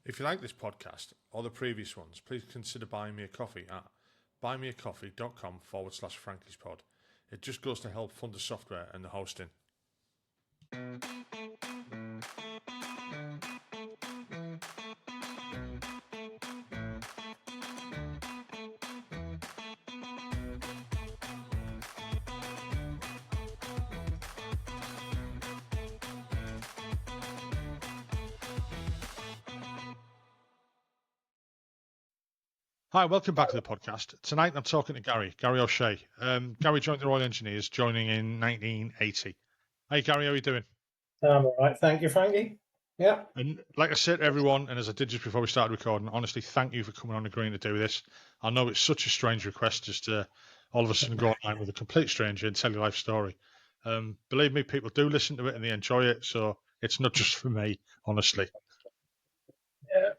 If you like this podcast or the previous ones, please consider buying me a coffee at buymeacoffee.com/Frankie'sPod. It just goes to help fund the software and the hosting. Hi, welcome back to the podcast. Tonight I'm talking to Gary O'Shea. Gary joined the Royal Engineers, joining in 1980. Hey Gary, how are you doing? I'm all right, thank you, Frankie. Yeah. And like I said to everyone, and as I did just before we started recording, honestly, thank you for coming on and agreeing to do this. I know it's such a strange request just to all of a sudden go online with a complete stranger and tell your life story. Believe me, people do listen to it and they enjoy it, so it's not just for me, honestly. Yeah.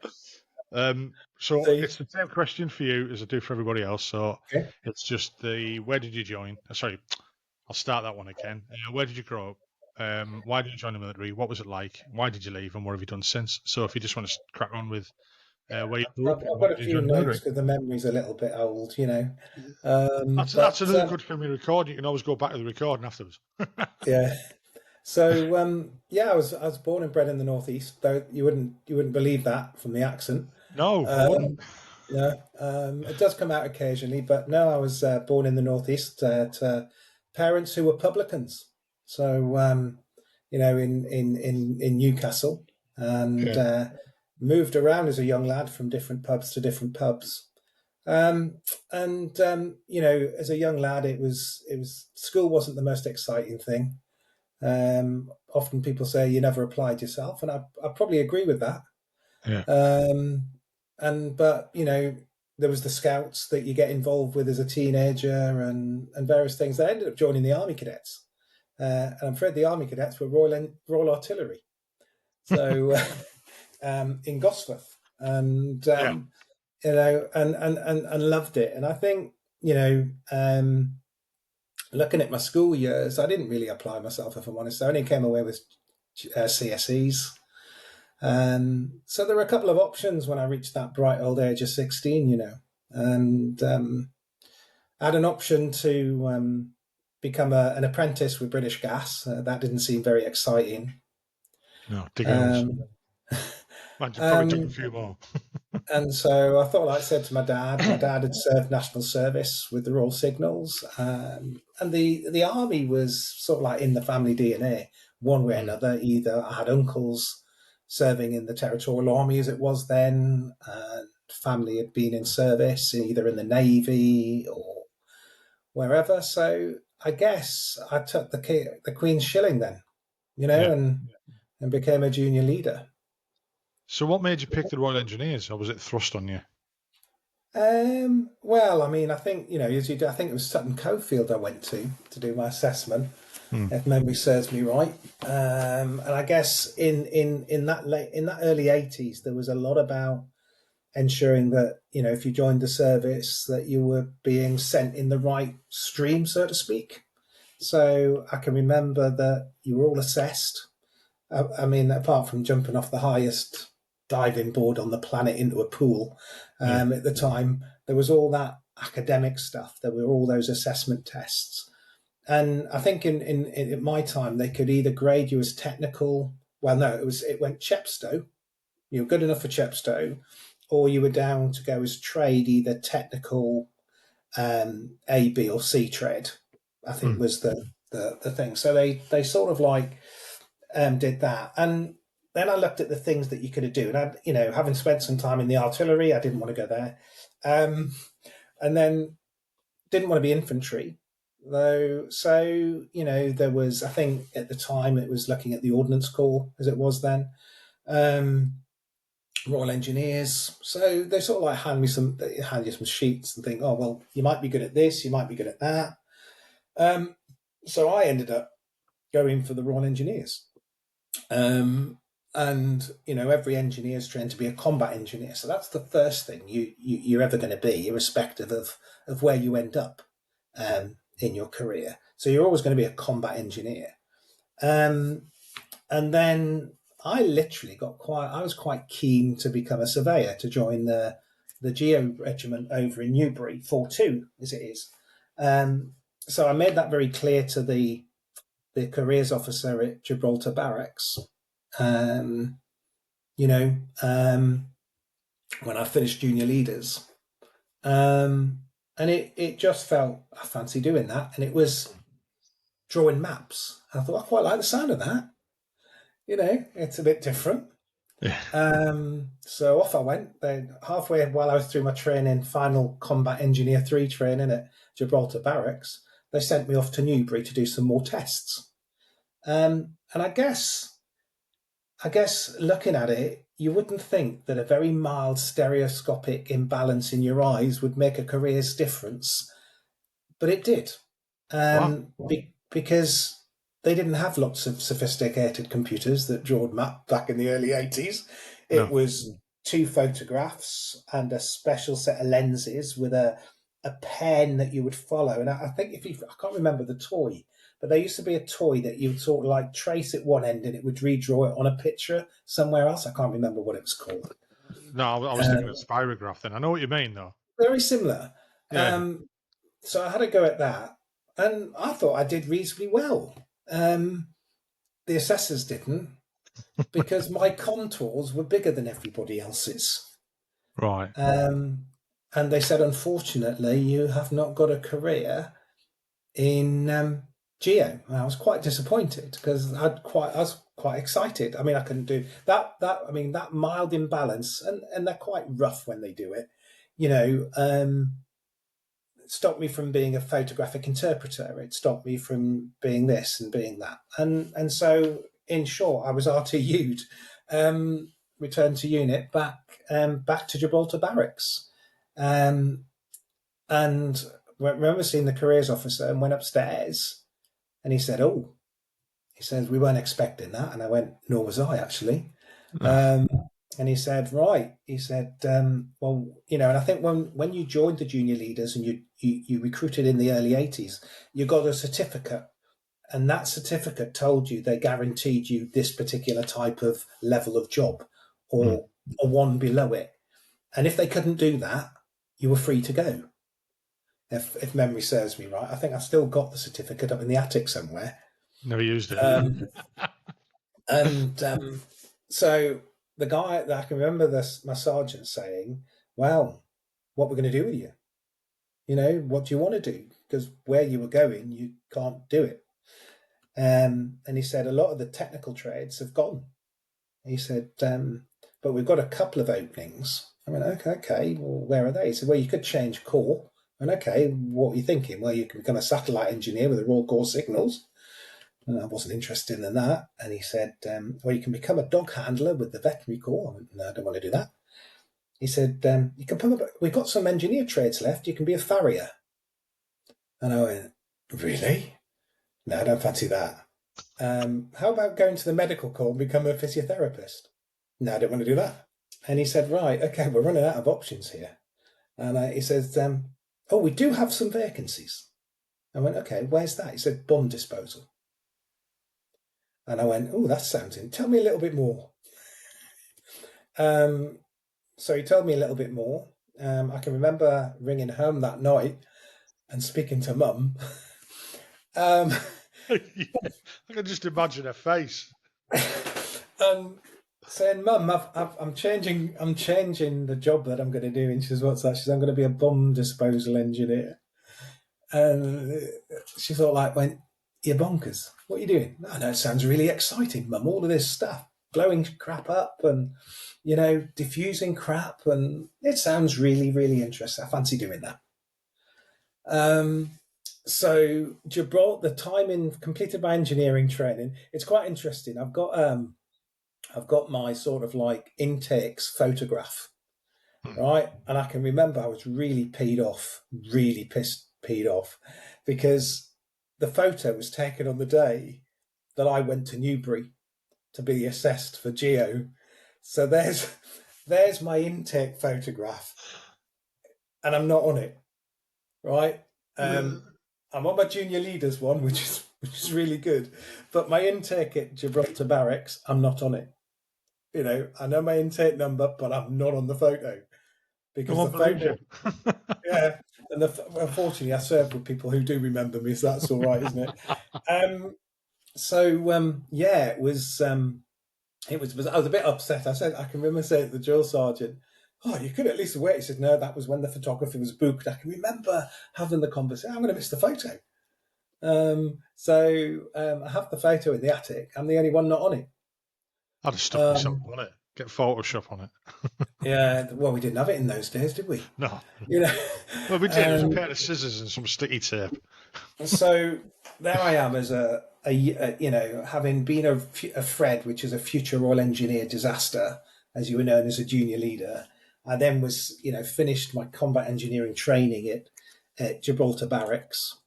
So it's the same question for you as I do for everybody else. So Okay. it's just where did you join? Sorry, I'll start that one again. Where did you grow up? Why did you join the military? What was it like? Why did you leave? And what have you done since? So if you just want to crack on with where you grew up, I've why got a did you few join the military? notes because the memory's a little bit old, That's another good thing we record. You can always go back to the recording afterwards. Yeah. So I was born and bred in the northeast. Though you wouldn't believe that from the accent. No, I wouldn't. No, it does come out occasionally, but no, I was born in the northeast to parents who were publicans. So in Newcastle, and moved around as a young lad from different pubs to different pubs. As a young lad, it was school wasn't the most exciting thing. Often people say you never applied yourself, and I probably agree with that. Yeah. But there was the scouts that you get involved with as a teenager, and various things. I ended up joining the Army Cadets, and I'm afraid the Army Cadets were Royal Artillery, so in Gosforth, and and loved it. And I think looking at my school years, I didn't really apply myself, if I'm honest. I only came away with CSEs. So there were a couple of options when I reached that bright old age of 16, and I had an option to become an apprentice with British Gas. That didn't seem very exciting. No, digger. Man, you probably took a few more. And so I thought, like I said to my dad had served national service with the Royal Signals, and the army was sort of like in the family DNA, one way or another. Either I had uncles serving in the Territorial Army as it was then, and family had been in service either in the Navy or wherever. So I guess I took the Queen's shilling then, and became a junior leader. So what made you pick the Royal Engineers, or was it thrust on you? Well, I mean, I think I think it was Sutton Coldfield I went to do my assessment, if memory serves me right. And I guess in that early '80s, there was a lot about ensuring that if you joined the service, that you were being sent in the right stream, so to speak. So I can remember that you were all assessed. I mean, apart from jumping off the highest diving board on the planet into a pool, at the time, there was all that academic stuff. There were all those assessment tests. And I think in my time, they could either grade you as technical. Well, no, it went Chepstow. You were good enough for Chepstow, or you were down to go as trade, either technical, A, B, or C trade. I think was the thing. So they sort of like did that, and then I looked at the things that you could do, and having spent some time in the artillery, I didn't want to go there, and then didn't want to be infantry though. So there was, I think at the time it was looking at the Ordnance Corps as it was then, Royal Engineers. So they sort of like hand you some sheets and think, oh well, you might be good at this, you might be good at that. So I ended up going for the Royal Engineers. And every engineer is trained to be a combat engineer, so that's the first thing you're ever going to be, irrespective of where you end up in your career. So you're always going to be a combat engineer. And then I literally I was quite keen to become a surveyor, to join the Geo Regiment over in Newbury, 4-2 as it is. So I made that very clear to the careers officer at Gibraltar Barracks. Um, you know, when I finished junior leaders. And it just felt, I fancy doing that. And it was drawing maps. I thought, I quite like the sound of that. It's a bit different. Yeah. So off I went. Then halfway while I was through my training, final Combat Engineer 3 training at Gibraltar Barracks, they sent me off to Newbury to do some more tests. And I guess looking at it, you wouldn't think that a very mild stereoscopic imbalance in your eyes would make a career's difference, but it did. Wow. Because they didn't have lots of sophisticated computers that drawed map back in the early 80s. It No. was two photographs and a special set of lenses with a pen that you would follow. And I think I can't remember the toy, but there used to be a toy that you would sort of like trace at one end and it would redraw it on a picture somewhere else. I can't remember what it was called. No, I was thinking of spirograph then. I know what you mean, though. Very similar. Yeah. So I had a go at that, and I thought I did reasonably well. The assessors didn't, because my contours were bigger than everybody else's. Right. And they said, unfortunately, you have not got a career in geo. And I was quite disappointed because I was quite excited. I mean, I couldn't do that. That mild imbalance, and they're quite rough when they do it. Stopped me from being a photographic interpreter. It stopped me from being this and being that. And so, in short, I was RTU'd, returned to unit, back to Gibraltar Barracks. And remember seeing the careers officer and went upstairs, and he said, he says, we weren't expecting that. And I went, nor was I, actually. And he said, right. He said, well, and I think when you joined the junior leaders and you recruited in the early 80s, you got a certificate. And that certificate told you they guaranteed you this particular type of level of job or one below it. And if they couldn't do that, you were free to go. If memory serves me right, I think I've still got the certificate up in the attic somewhere. Never used it. So the guy that I can remember my sergeant saying, well, what we're going to do with you? What do you want to do? Because where you were going, you can't do it. And he said, a lot of the technical trades have gone. He said, but we've got a couple of openings. I went, okay, well, where are they? He said, well, you could change corps. And okay, what are you thinking? Well, you can become a satellite engineer with the Royal Corps signals. And I wasn't interested in that. And he said, well, you can become a dog handler with the veterinary corps. I went, no, I don't want to do that. He said, you can come up, we've got some engineer trades left. You can be a farrier. And I went, really? No, I don't fancy that. How about going to the medical corps and become a physiotherapist? No, I don't want to do that. And he said, right, okay, we're running out of options here. And he says, we do have some vacancies. I went, okay, where's that? He said, bomb disposal. And I went, that sounds in. Tell me a little bit more. So he told me a little bit more. I can remember ringing home that night and speaking to Mum. I can just imagine her face. Saying, Mum, I'm changing the job that I'm going to do. And she says, what's that? She says, I'm going to be a bomb disposal engineer. And she thought, went, you're bonkers. What are you doing? No, it sounds really exciting, Mum. All of this stuff, blowing crap up and, diffusing crap. And it sounds really, really interesting. I fancy doing that. So Gibraltar, the time in completed my engineering training, it's quite interesting. I've got my sort of intakes photograph, right? And I can remember I was really peed off, because the photo was taken on the day that I went to Newbury to be assessed for geo. So there's my intake photograph, and I'm not on it, right? I'm on my junior leaders one, which is really good, but my intake at Gibraltar Barracks, I'm not on it. I know my intake number, but I'm not on the photo No because one the believes photo, you. yeah. And unfortunately, I serve with people who do remember me, so that's all right, isn't it? Yeah, I was a bit upset. I can remember saying to the drill sergeant, "Oh, you could at least wait." He said, "No, that was when the photography was booked." I can remember having the conversation. I'm going to miss the photo. I have the photo in the attic. I'm the only one not on it. I'd have stuck myself Um, on it. Get Photoshop on it. yeah, well, we didn't have it in those days, did we? No. You know, Well, we did. It was a um, pair of scissors and some sticky tape. so there I am as having been a Fred, which is a future Royal Engineer disaster, as you were known as a junior leader. I then was, finished my combat engineering training at Gibraltar Barracks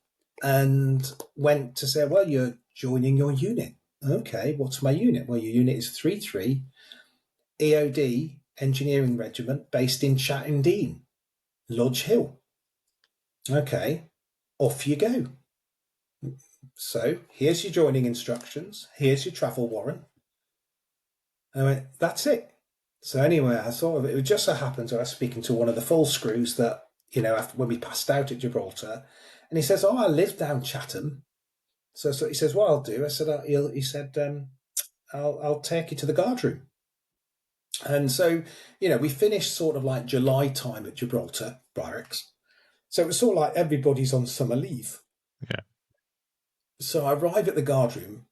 and went to say, well, you're joining your unit. Okay, what's my unit? Well, your unit is 3-3 EOD Engineering Regiment based in Chatham Dean, Lodge Hill. Okay, off you go. So here's your joining instructions. Here's your travel warrant. I went, that's it. So anyway, it just so happens I was speaking to one of the full screws that, after when we passed out at Gibraltar, and he says, oh, I live down Chatham. So he says, what I'll do, I said, he said, I'll take you to the guard room. And so, we finished sort of like July time at Gibraltar Barracks. So it was sort of like everybody's on summer leave. Yeah. So I arrive at the guard room,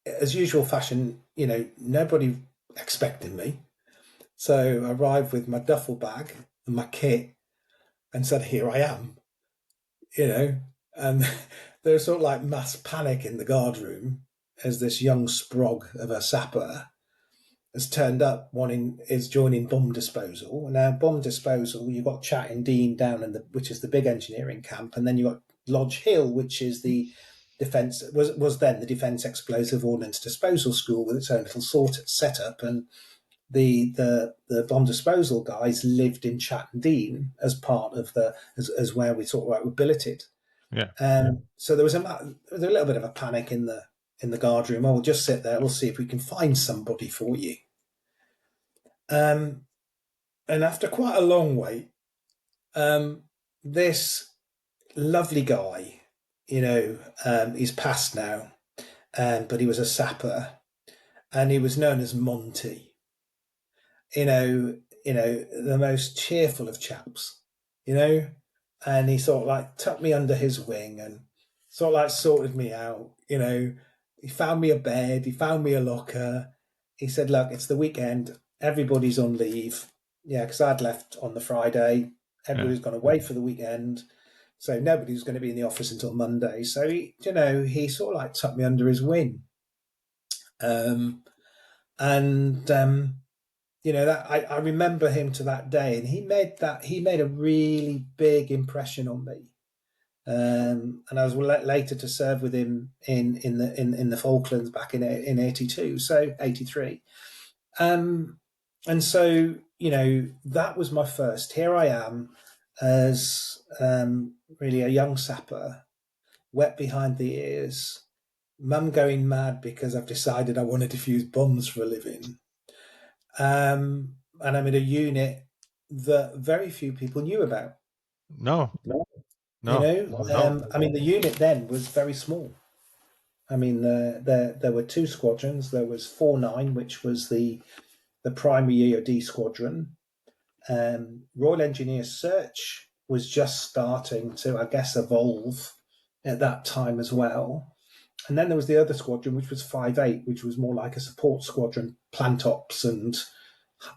as usual fashion, nobody expecting me. So I arrived with my duffel bag and my kit and said, here I am, and there's sort of like mass panic in the guard room as this young sprog of a sapper has turned up is joining bomb disposal. Now bomb disposal, you've got Chatham Dean down which is the big engineering camp, and then you've got Lodge Hill, which is the defence was then the Defence Explosive Ordnance Disposal School with its own little sort of setup, and the bomb disposal guys lived in Chatham Dean as part of as where we sort of were billeted. Yeah. So there was a little bit of a panic in the guard room. Oh, we'll just sit there. We'll see if we can find somebody for you. And after quite a long wait, this lovely guy, he's passed now, but he was a sapper, and he was known as Monty. The most cheerful of chaps, and he sort of like tucked me under his wing and sort of like sorted me out. He found me a bed, he found me a locker. He said, "Look, it's the weekend. Everybody's on leave." Yeah, because I'd left on the Friday. Everybody's gone away for the weekend, so nobody was going to be in the office until Monday. So he sort of like tucked me under his wing, and that I remember him to that day, and he made a really big impression on me. And I was later to serve with him in the Falklands back in 82, so 83. And so that was my first. Here I am as really a young sapper, wet behind the ears, mum going mad because I've decided I want to defuse bombs for a living. And I'm in a unit that very few people knew about. No. You No. know, I mean, the unit then was very small. I mean, there were two squadrons. There was 4-9, which was the primary EOD squadron. Royal Engineer Search was just starting to, I guess, evolve at that time as well. And then there was the other squadron, which was 5-8, which was more like a support squadron, plant ops and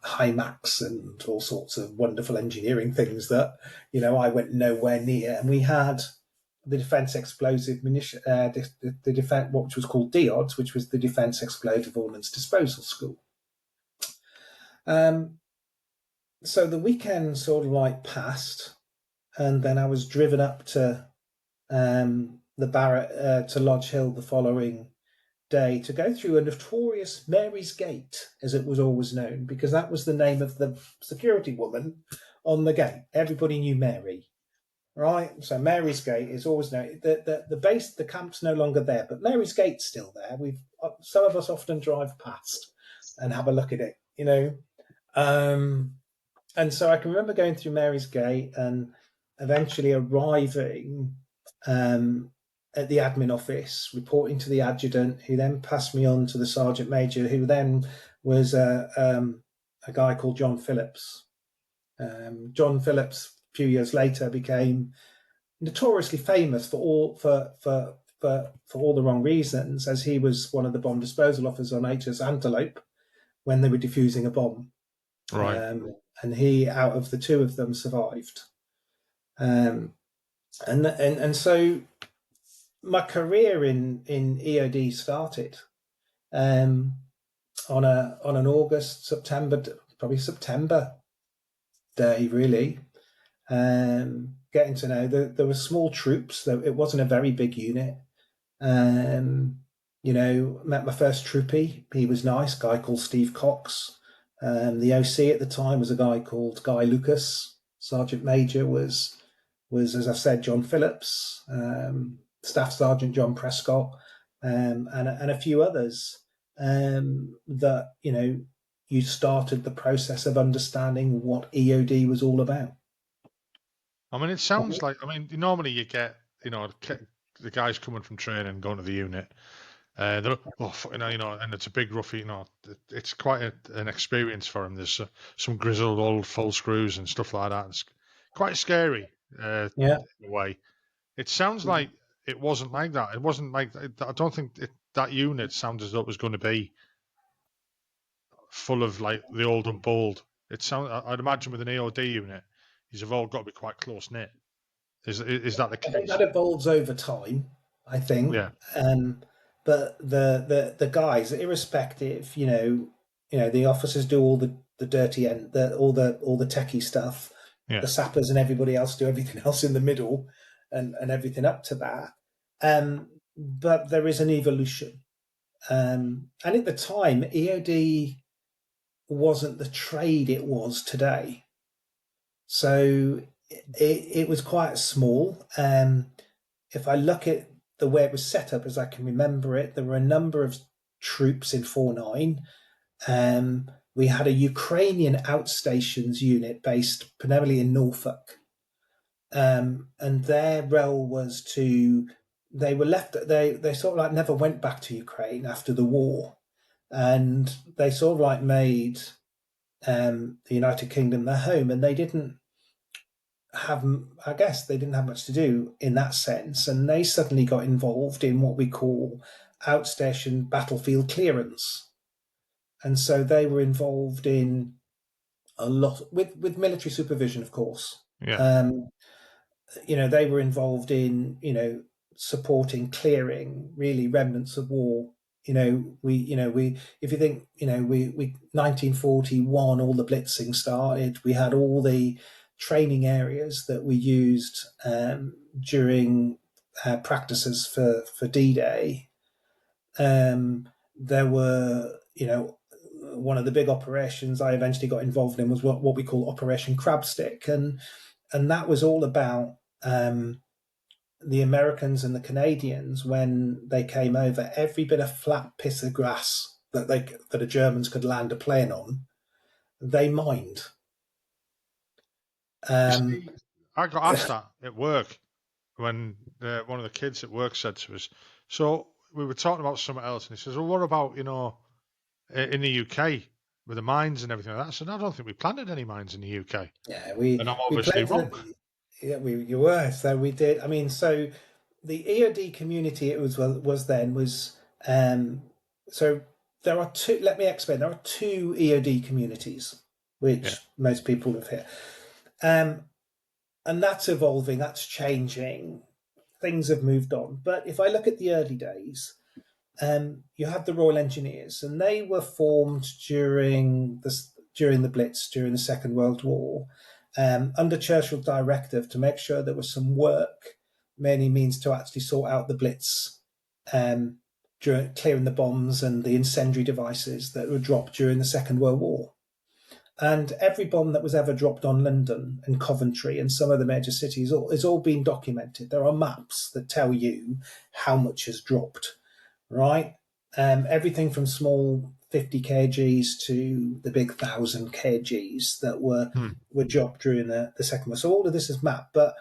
HIMAX and all sorts of wonderful engineering things that, I went nowhere near. And we had the Defence Explosive Munition, the defense, what was called DODS, which was the Defence Explosive Ordnance Disposal School. So the weekend sort of like passed, and then I was driven up to the Barrett to Lodge Hill the following day to go through a notorious Mary's Gate, as it was always known, because that was the name of the security woman on the gate. Everybody knew Mary, right? So Mary's Gate is always known. The base, the camp's no longer there, but Mary's Gate's still there. Some of us often drive past and have a look at it. you know. Um, and so I can remember going through Mary's Gate and eventually arriving at the admin office, reporting to the adjutant, who then passed me on to the sergeant major, who then was a guy called John Phillips. John Phillips, a few years later, became notoriously famous for all the wrong reasons, as he was one of the bomb disposal officers on HS Antelope when they were defusing a bomb. Right. And he, out of the two of them, survived. Um, and so my career in EOD started um, on an probably September day, really. Getting to know there were small troops, though it wasn't a very big unit. Um, met my first troopie. He was nice, guy called Steve Cox. The OC at the time was a guy called Guy Lucas. Sergeant Major was, as I said, John Phillips. Staff Sergeant John Prescott, and a few others. That you started the process of understanding what EOD was all about. I mean, it sounds like, normally you get, the guys coming from training, going to the unit, they're, and it's a big roughy, it's quite an experience for them. There's some grizzled old full screws and stuff like that. It's quite scary, Yeah. in a way. It sounds like it wasn't like that. It wasn't like, I don't think that unit sounds as though it was going to be full of like the old and bold. I'd imagine with an AOD unit, you've all got to be quite close knit. Is that the I think case? that evolves over time. I think, Yeah, but the guys, irrespective, the officers do all the dirty end, all the techie stuff. yeah. The sappers and everybody else do everything else in the middle, and everything up to that. But there is an evolution, and at the time, EOD wasn't the trade it was today. So it was quite small. If I look at the way it was set up as I can remember it, there were a number of troops in 49. We had a Ukrainian outstations unit based primarily in Norfolk. And their role was they were left, they sort of like never went back to Ukraine after the war. And they sort of like made the United Kingdom their home, and they didn't have, I guess they didn't have much to do in that sense, and they suddenly got involved in what we call outstation battlefield clearance. And so they were involved in a lot with military supervision, of course. Yeah. Um, they were involved in supporting clearing really remnants of war. We if you think, we 1941, all the blitzing started. We had all the training areas that we used during practices for D-Day. There were, one of the big operations I eventually got involved in was what we call Operation Crabstick, and that was all about the Americans and the Canadians, when they came over, every bit of flat piece of grass that the Germans could land a plane on, they mined. You Um, see, I got asked that at work when one of the kids at work said to us, so we were talking about something else, and he says, well, what about, in the UK with the mines and everything like that? I said, I don't think we planted any mines in the UK. yeah, And I'm we obviously planted wrong. it. Yeah, you were. So we did. I mean, so the EOD community was so there are two. Let me explain. There are two EOD communities, Yeah, which most people live here. Um, and that's evolving, that's changing. Things have moved on. But if I look at the early days, you had the Royal Engineers, and they were formed during the Blitz, during the Second World War, under Churchill directive to make sure there was some work, many means to actually sort out the Blitz, during clearing the bombs and the incendiary devices that were dropped during the Second World War. And every bomb that was ever dropped on London and Coventry and some of the major cities is all been documented. There are maps that tell you how much has dropped, right? Everything from small 50 kgs to the big 1,000 kgs that were dropped during the Second War. So all of this is mapped. But,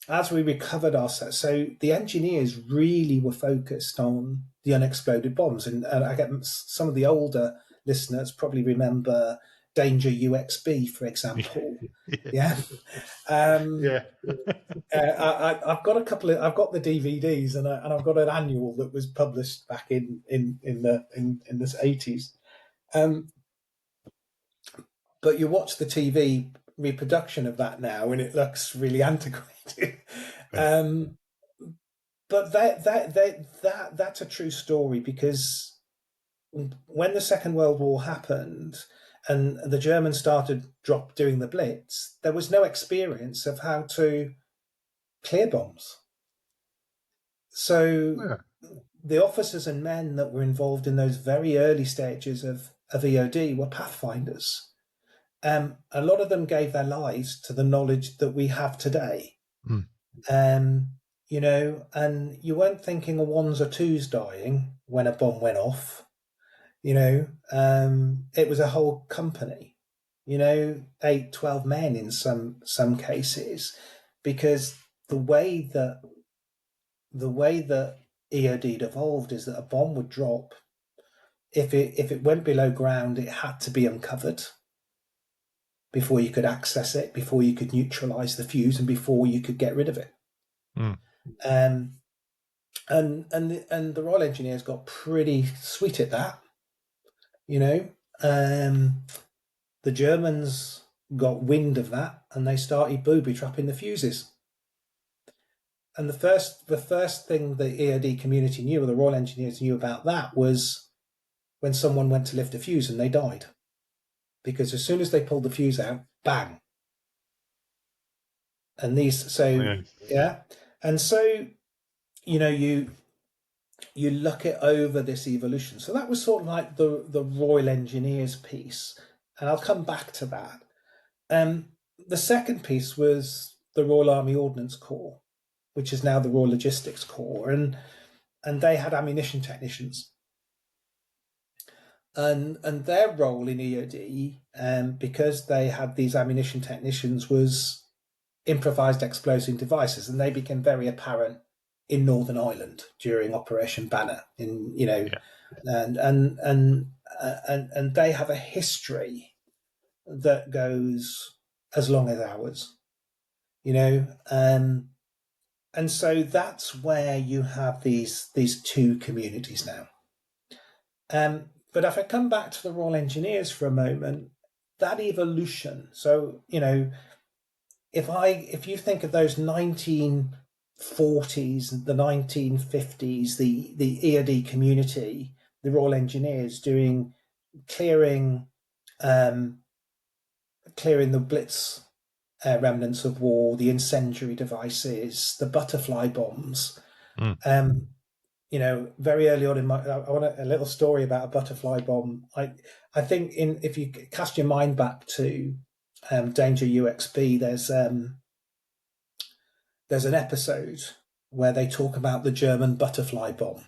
as we recovered ourselves, so the engineers really were focused on the unexploded bombs. And I get some of the older listeners probably remember Danger UXB, for example. Yeah. Yeah. I've got I've got the DVDs and I've got an annual that was published back in the 80s. But you watch the TV reproduction of that now, and it looks really antiquated. But that's a true story, because when the Second World War happened and the Germans started doing the Blitz, there was no experience of how to clear bombs. So the officers and men that were involved in those very early stages of EOD were pathfinders. A lot of them gave their lives to the knowledge that we have today. And you weren't thinking of ones or twos dying when a bomb went off. It was a whole company, 8, 12 men in some cases, because the way that EOD evolved is that a bomb would drop. If it went below ground, it had to be uncovered before you could access it, before you could neutralize the fuse, and before you could get rid of it. And the Royal Engineers got pretty sweet at that. The Germans got wind of that, and they started booby trapping the fuses. And the first thing the EOD community knew, or the Royal Engineers knew about that, was when someone went to lift a fuse and they died. Because as soon as they pulled the fuse out, bang. And And so, you look at over this evolution. So that was sort of like the Royal Engineers piece. And I'll come back to that. The second piece was the Royal Army Ordnance Corps, which is now the Royal Logistics Corps. And they had ammunition technicians. And their role in EOD, because they had these ammunition technicians, was improvised explosive devices, and they became very apparent in Northern Ireland during Operation Banner. And they have a history that goes as long as ours. And so that's where you have these two communities now. But if I come back to the Royal Engineers for a moment, that evolution. So, if you think of those 1940s, the 1950s, the EOD community, the Royal Engineers clearing the Blitz remnants of war, the incendiary devices, the butterfly bombs. Very early on I want a little story about a butterfly bomb. I think if you cast your mind back to Danger UXB, there's an episode where they talk about the German butterfly bomb.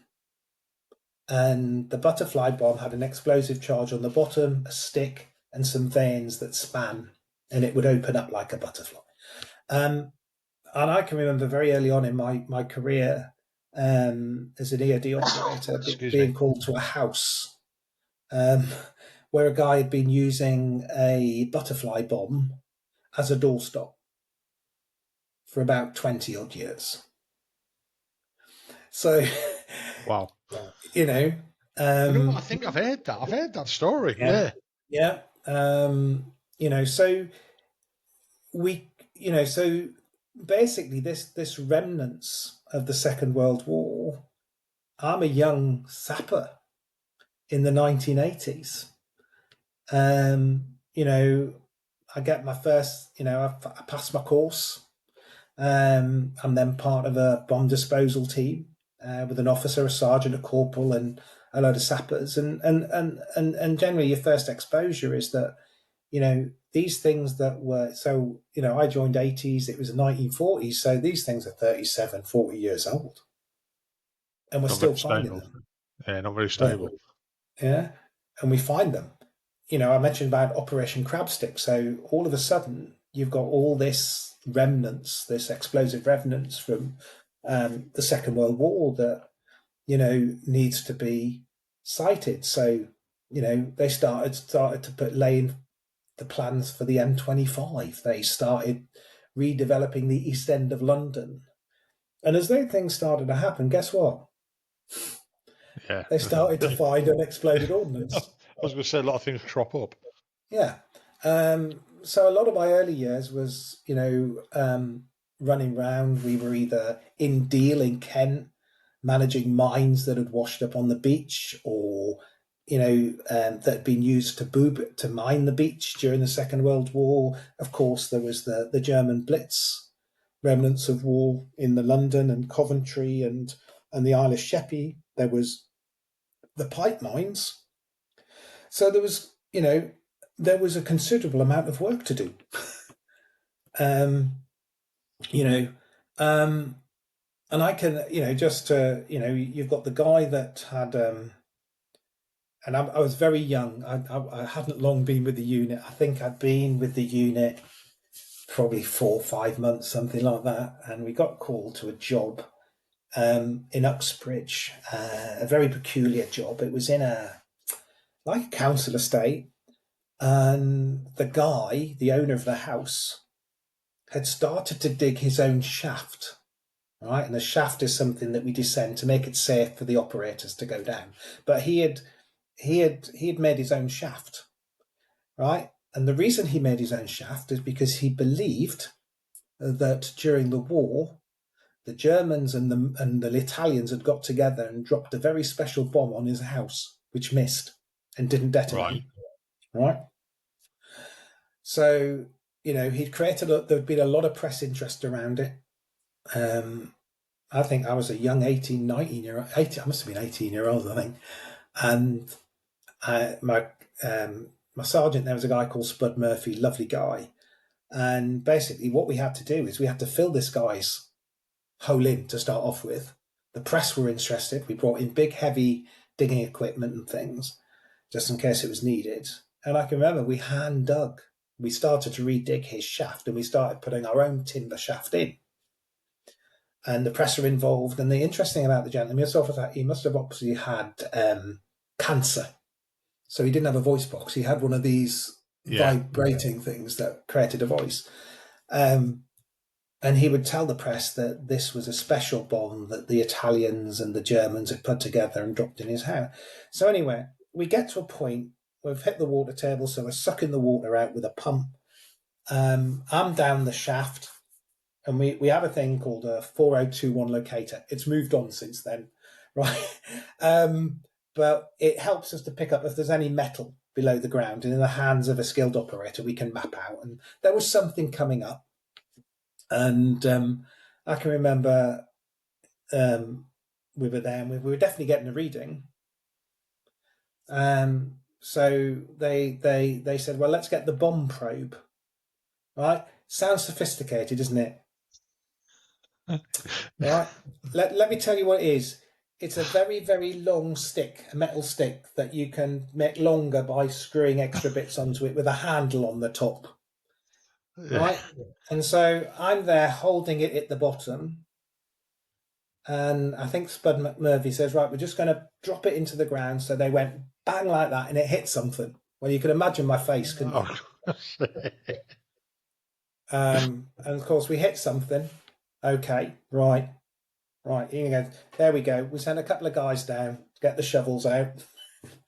And the butterfly bomb had an explosive charge on the bottom, a stick, and some vanes that span, and it would open up like a butterfly. And I can remember very early on in my career, as an EOD operator, being called to a house where a guy had been using a butterfly bomb as a doorstop for about 20 odd years. So, wow. I think I've heard that. I've heard that story. Yeah. So so basically this remnants of the Second World War. I'm a young sapper in the 1980s. I get my first, I passed my course. I'm then part of a bomb disposal team with an officer, a sergeant, a corporal, and a load of sappers. And generally your first exposure is that, these things that were, so, I joined 80s, it was the 1940s. So these things are 37, 40 years old. And we're still finding them. Yeah, not very stable. yeah, and we find them. I mentioned about Operation Crabstick. So all of a sudden, you've got all this remnants, this explosive remnants from the Second World War that needs to be cited. So they started to put laying the plans for the M25. They started redeveloping the East End of London, and as those things started to happen, guess what? Yeah. They started to find unexploded I ordnance. was going to say a lot of things crop up. Yeah. So a lot of my early years was, running around. We were either in Deal in Kent, managing mines that had washed up on the beach, or that had been used to mine the beach during the Second World War. Of course, there was the German Blitz, remnants of war in the London and Coventry and the Isle of Sheppey. There was the pipe mines. So there was a considerable amount of work to do. Um, you know, um, and I can, you've got the guy that had, and I was very young. I hadn't long been with the unit. I think I'd been with the unit probably 4 or 5 months, something like that. And we got called to a job in Uxbridge, a very peculiar job. It was in like a council estate, and the guy, the owner of the house, had started to dig his own shaft. Right, and a shaft is something that we descend to make it safe for the operators to go down. But he had made his own shaft, right? And the reason he made his own shaft is because he believed that during the war, the Germans and the Italians had got together and dropped a very special bomb on his house, which missed and didn't Right. detonate. Right. So he'd created. There'd been a lot of press interest around it. I think I was a young 18, 19-year-old. 18, I must have been 18-year-old, I think. And my sergeant there was a guy called Spud Murphy, lovely guy. And basically, what we had to do is we had to fill this guy's hole in to start off with. The press were interested. We brought in big, heavy digging equipment and things just in case it was needed. And I can remember we hand dug. We started to redig his shaft and we started putting our own timber shaft in. And the press were involved. And the interesting about the gentleman, he must have obviously had cancer. So he didn't have a voice box. He had one of these Yeah. vibrating things that created a voice. Um, and he would tell the press that this was a special bomb that the Italians and the Germans had put together and dropped in his house. So anyway, we get to a point, we've hit the water table, so we're sucking the water out with a pump. I'm down the shaft, and we have a thing called a 4021 locator. It's moved on since then, right? But it helps us to pick up if there's any metal below the ground, and in the hands of a skilled operator, we can map out. And there was something coming up, and I can remember we were there, and we were definitely getting a reading. So they said, well, let's get the bomb probe. Right? Sounds sophisticated, isn't it? Right. Let me tell you what it is. It's a very, very long stick, a metal stick that you can make longer by screwing extra bits onto it with a handle on the top. Yeah. Right. And so I'm there holding it at the bottom. And I think Spud McMurphy says, right, we're just going to drop it into the ground. So they went bang like that and it hit something. Well, you can imagine my face, couldn't you? Oh, And of course, we hit something. Okay, right. Right, here you go. There we go. We send a couple of guys down, get the shovels out,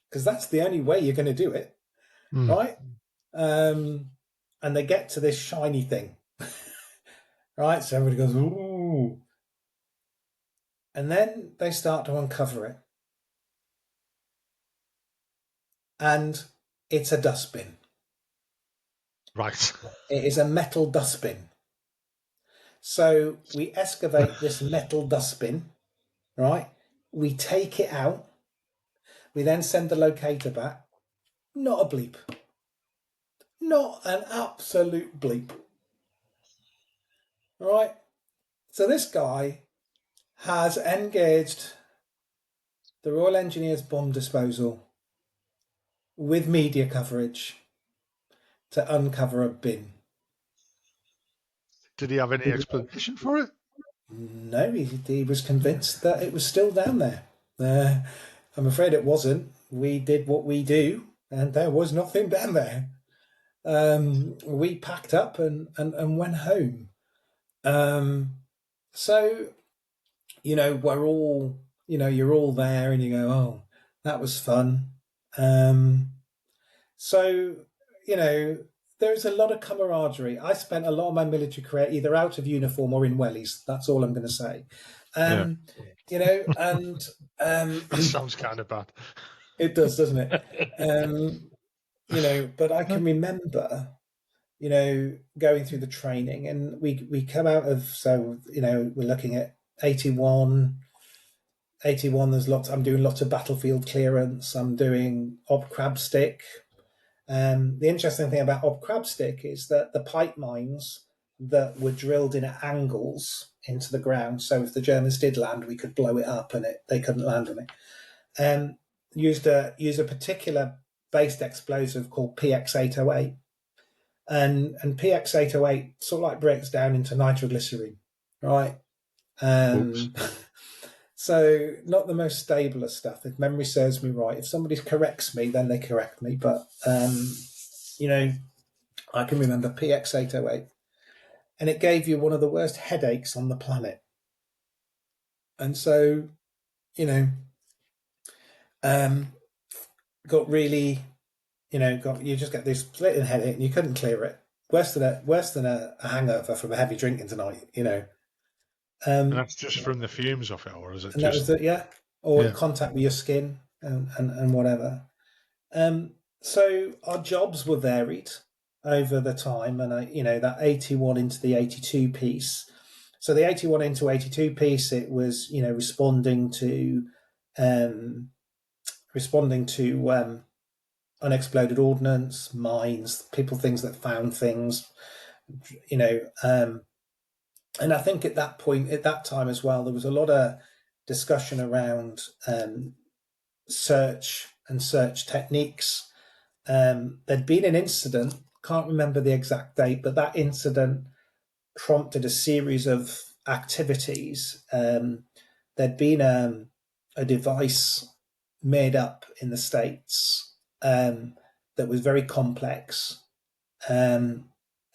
because that's the only way you're going to do it, mm. right? And they get to this shiny thing, right? So everybody goes, ooh. And then they start to uncover it. And it's a dustbin. Right. It is a metal dustbin. So we excavate this metal dustbin, right? We take it out. We then send the locator back. Not a bleep. Not an absolute bleep. Right? So this guy has engaged the Royal Engineers Bomb Disposal with media coverage to uncover a bin. Did he have any explanation for it? No, he was convinced that it was still down there. Uh, I'm afraid it wasn't. We did what we do, and there was nothing down there. We packed up and went home. So, we're all, you're all there and you go, oh, that was fun. Um, so, you know, there's a lot of camaraderie. I spent a lot of my military career either out of uniform or in wellies. That's all I'm going to say. Yeah, Um, and that sounds kind of bad. it does, doesn't it? Um, but I can remember, going through the training, and we come out of, so we're looking at 81. 81, there's lots. I'm doing lots of battlefield clearance. I'm doing ob crab stick. The interesting thing about ob crab stick is that the pipe mines that were drilled in at angles into the ground, so if the Germans did land, we could blow it up and they couldn't land on it. Used a particular based explosive called PX808, and PX808 sort of like breaks down into nitroglycerin, right? Oops. So not the most stable of stuff. If memory serves me right, if somebody corrects me, then they correct me. But I can remember PX808, and it gave you one of the worst headaches on the planet. And so, you know, um, got really, you just get this splitting headache, and you couldn't clear it. Worse than a hangover from a heavy drinking tonight. And Um, that's just from the fumes of it, or is it and that was just? it, yeah. Or Yeah. contact with your skin and whatever. So our jobs were varied over the time, and that 81 into the 82 piece. So the 81 into 82 piece, it was um, responding to unexploded ordnance, mines, things that found things, you know, um, and I think at that point, at that time as well, there was a lot of discussion around search and search techniques. There'd been an incident, can't remember the exact date, but that incident prompted a series of activities. There'd been a device made up in the States that was very complex. And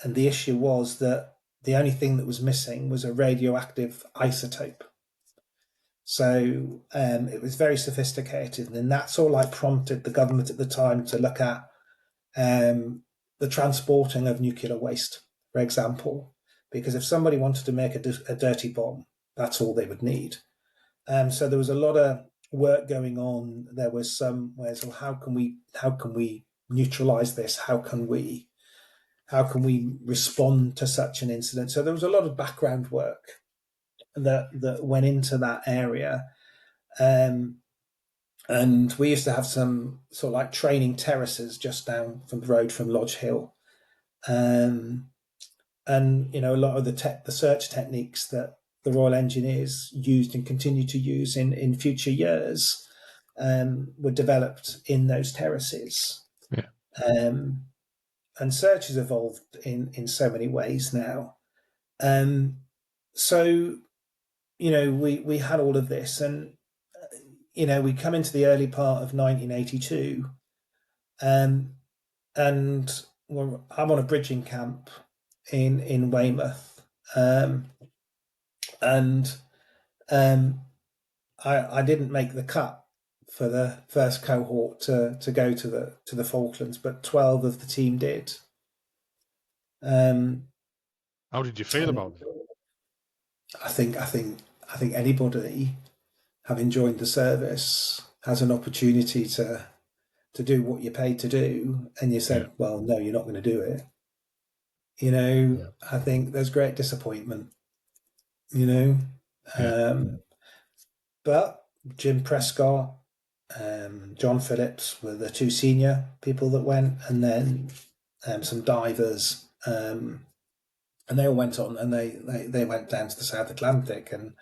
the issue was that the only thing that was missing was a radioactive isotope. So it was very sophisticated, and that sort of like prompted the government at the time to look at the transporting of nuclear waste, for example, because if somebody wanted to make a dirty bomb, that's all they would need. So there was a lot of work going on. There was some ways, well, how can we neutralize this? How can we respond to such an incident? So there was a lot of background work that went into that area. Um, and we used to have some sort of like training terraces just down from the road from Lodge Hill. Um, and a lot of the search techniques that the Royal Engineers used and continue to use in future years were developed in those terraces. Yeah. And search has evolved in so many ways now. So we had all of this, and we come into the early part of 1982, and I'm on a bridging camp in Weymouth, and I didn't make the cut for the first cohort to go to the Falklands, but 12 of the team did. Um, How did you feel about it? I think anybody having joined the service has an opportunity to do what you're paid to do, and you Yeah. said, well, no, you're not going to do it. I think there's great disappointment. You know, Yeah. um, but Jim Prescott, John Phillips were the two senior people that went, and then some divers, and they all went on, and they went down to the South Atlantic, and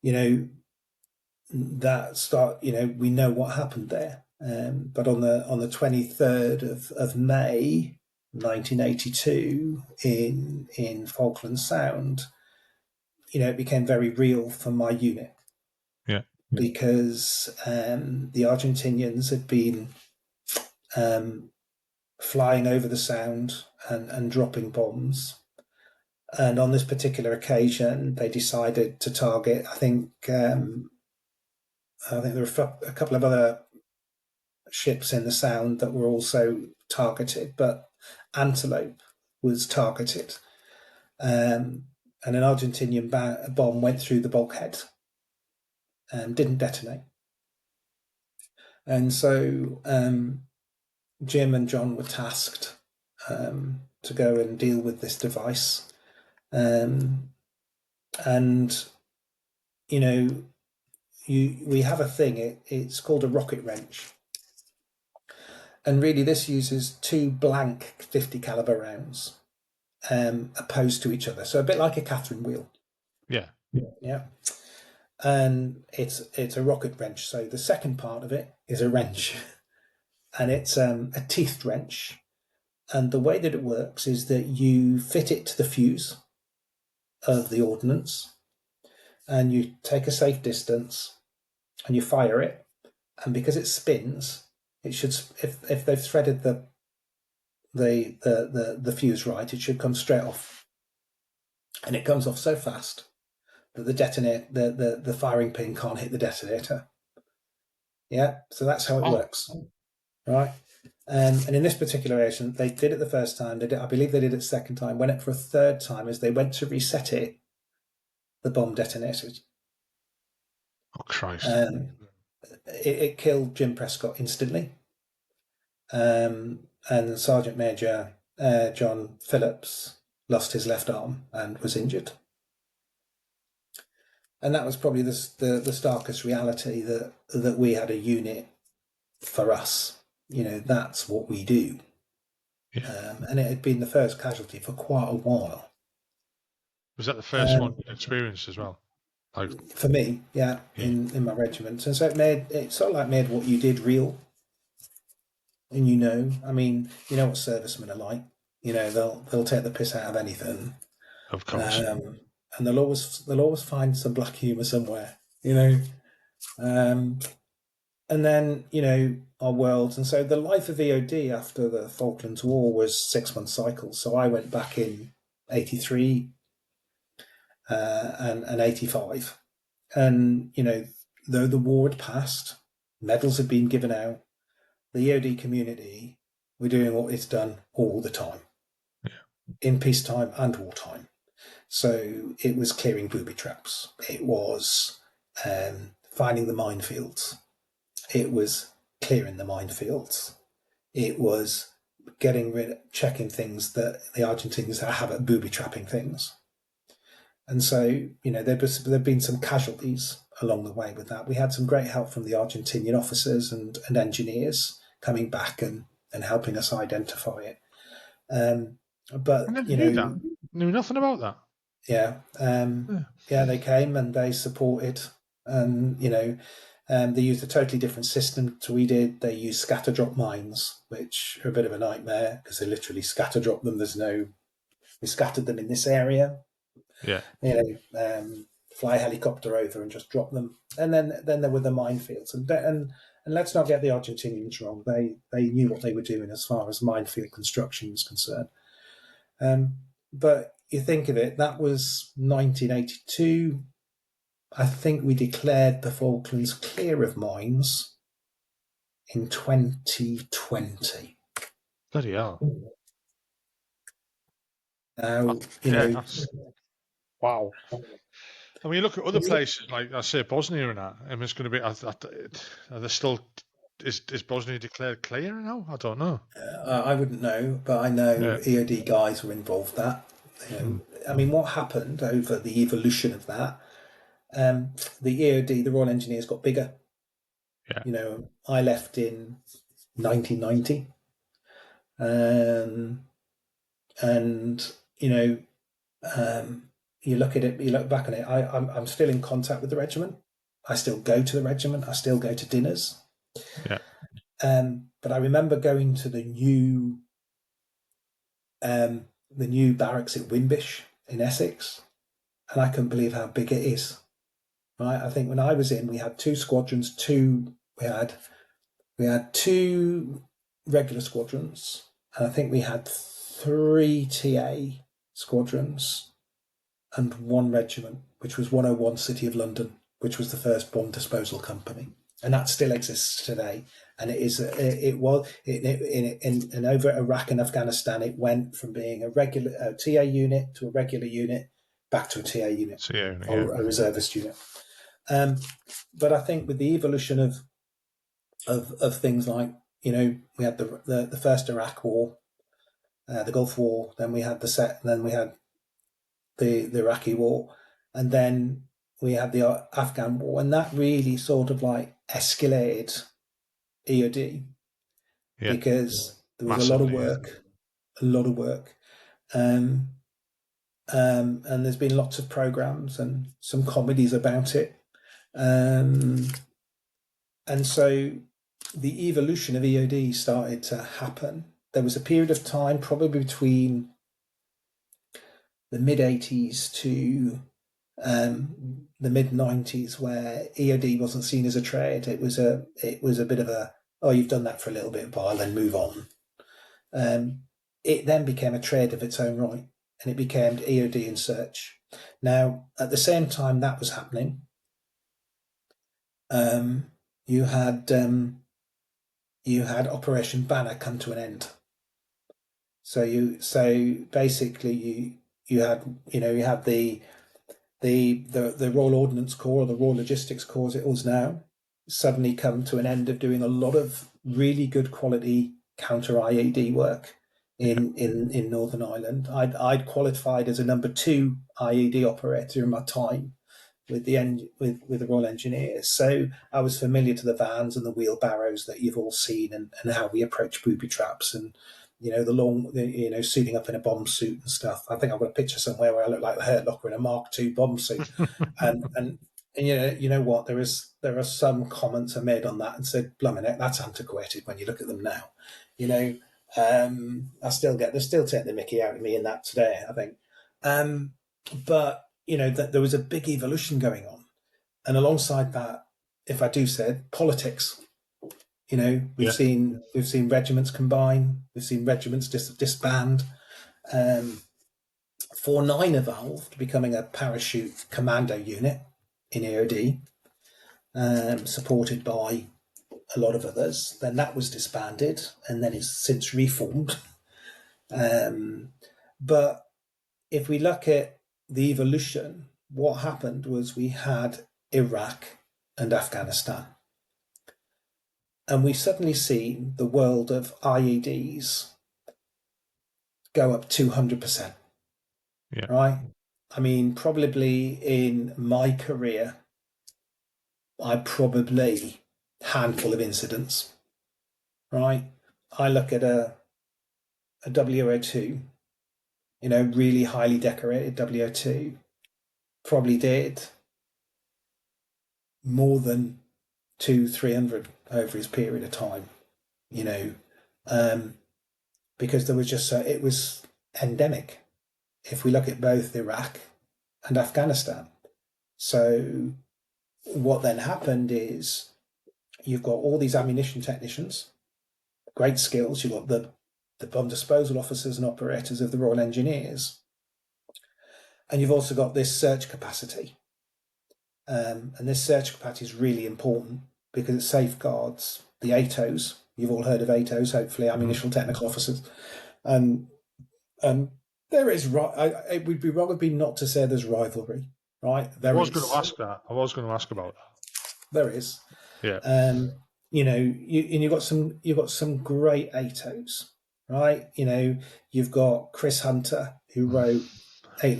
you know that start. We know what happened there. But on the 23rd of May, 1982, in Falkland Sound, it became very real for my unit Yeah. because the Argentinians had been flying over the Sound and dropping bombs. And on this particular occasion, they decided to target. I think there were a couple of other ships in the Sound that were also targeted, but Antelope was targeted. And an Argentinian bomb went through the bulkhead and didn't detonate. And so Jim and John were tasked to go and deal with this device. And we have a thing. It's called a rocket wrench, and really this uses two blank 50 caliber rounds opposed to each other, so a bit like a Catherine wheel. Yeah. Yeah. And it's a rocket wrench. So the second part of it is a wrench, and it's a teethed wrench. And the way that it works is that you fit it to the fuse of the ordnance, and you take a safe distance, and you fire it. And because it spins, it should, if they've threaded the fuse right, it should come straight off. And it comes off so fast that the firing pin can't hit the detonator. Yeah, so that's how it works, right? And in this particular occasion, they did it the first time. I believe they did it the second time. Went up for a third time. As they went to reset it, the bomb detonated. Oh Christ! It killed Jim Prescott instantly, and Sergeant Major John Phillips lost his left arm and was injured. And that was probably the starkest reality that we had a unit for us. That's what we do. Yeah. And it had been the first casualty for quite a while. Was that the first one you experienced as well? For me, yeah, in my regiment. And so it sort of made what you did real. And I mean, you know what servicemen are like. They'll take the piss out of anything. Of course. And they'll always find some black humour somewhere. And then, our worlds. And so the life of EOD after the Falklands War was 6-month cycles. So I went back in 83 and 85. And, though the war had passed, medals had been given out, the EOD community were doing what it's done all the time, in peacetime and wartime. So it was clearing booby traps. It was finding the minefields. It was clearing the minefields. It was checking things that the Argentinians have at booby trapping things. And so, there've been some casualties along the way with that. We had some great help from the Argentinian officers and engineers coming back and helping us identify it. But I never knew that. Knew nothing about that. Yeah. They came and they supported, and they used a totally different system to we did. They used scatter drop mines, which are a bit of a nightmare because they literally scatter drop them. We scattered them in this area. Yeah. Fly a helicopter over and just drop them. And then there were the minefields. And let's not get the Argentinians wrong. They knew what they were doing as far as minefield construction was concerned. But you think of it, that was 1982. I think we declared the Falklands clear of mines in 2020. Bloody hell. Now, wow. I mean, you look at other places, like I say Bosnia and that, and it's going to be, are there still, is Bosnia declared clear now? I don't know. I wouldn't know, but I know EOD guys were involved in that. I mean, what happened over the evolution of that, the EOD, the Royal Engineers got bigger. Yeah. I left in 1990. And you look at it, you look back on it. I'm still in contact with the regiment. I still go to the regiment. I still go to dinners. Yeah. But I remember going to the new barracks at Wimbish in Essex, and I couldn't believe how big it is. Right, I think when I was in, we had two squadrons. We had two regular squadrons, and I think we had three TA squadrons and one regiment, which was 101 City of London, which was the first bomb disposal company, and that still exists today. And in over Iraq and Afghanistan, it went from being a regular TA unit to a regular unit, back to a TA unit or a reservist unit. But I think with the evolution of things like, we had the first Iraq War, the Gulf War, then we had then we had the Iraqi War, and then we had the Afghan War, and that really sort of like escalated EOD because there was massively, a lot of work, and there's been lots of programs and some comedies about it, and so the evolution of EOD started to happen. There was a period of time, probably between the mid 80s to the mid 90s, where EOD wasn't seen as a trade. It was a bit of a, oh, you've done that for a little bit, while, then move on. It then became a trade of its own right, and it became EOD in search. Now, at the same time that was happening, you had Operation Banner come to an end. So basically you had the Royal Ordnance Corps, or the Royal Logistics Corps as it was now, suddenly come to an end of doing a lot of really good quality counter IED work in Northern Ireland. I'd qualified as a number 2 IED operator in my time with the Royal Engineers, so I was familiar to the vans and the wheelbarrows that you've all seen, and how we approach booby traps, and suiting up in a bomb suit and stuff. I think I've got a picture somewhere where I look like the Hurt Locker in a Mark II bomb suit. and you know what? There are some comments I made on that and said, "Blimey, that's antiquated when you look at them now." I still they still take the mickey out of me in that today, I think. But there was a big evolution going on, and alongside that, if I do say it, politics. We've seen regiments combine, we've seen regiments disband. 4-9 evolved, becoming a parachute commando unit in EOD, supported by a lot of others. Then that was disbanded, and then it's since reformed. But if we look at the evolution, what happened was we had Iraq and Afghanistan. And we suddenly see the world of IEDs go up 200%. Right? I mean, probably in my career, I probably handful of incidents. Right? I look at a WO2, really highly decorated WO2, probably did more than 200-300 over his period of time, because there was it was endemic. If we look at both Iraq and Afghanistan. So what then happened is you've got all these ammunition technicians, great skills. You've got the bomb disposal officers and operators of the Royal Engineers. And you've also got this search capacity. And this search capacity is really important because it safeguards the ATOs. You've all heard of ATOs, hopefully, ammunition technical officers. And there is, it would be wrong of me not to say there's rivalry, right? I was going to ask that. I was going to ask about that. There is. Yeah. You've got some great ATOs, right? You've got Chris Hunter, who wrote I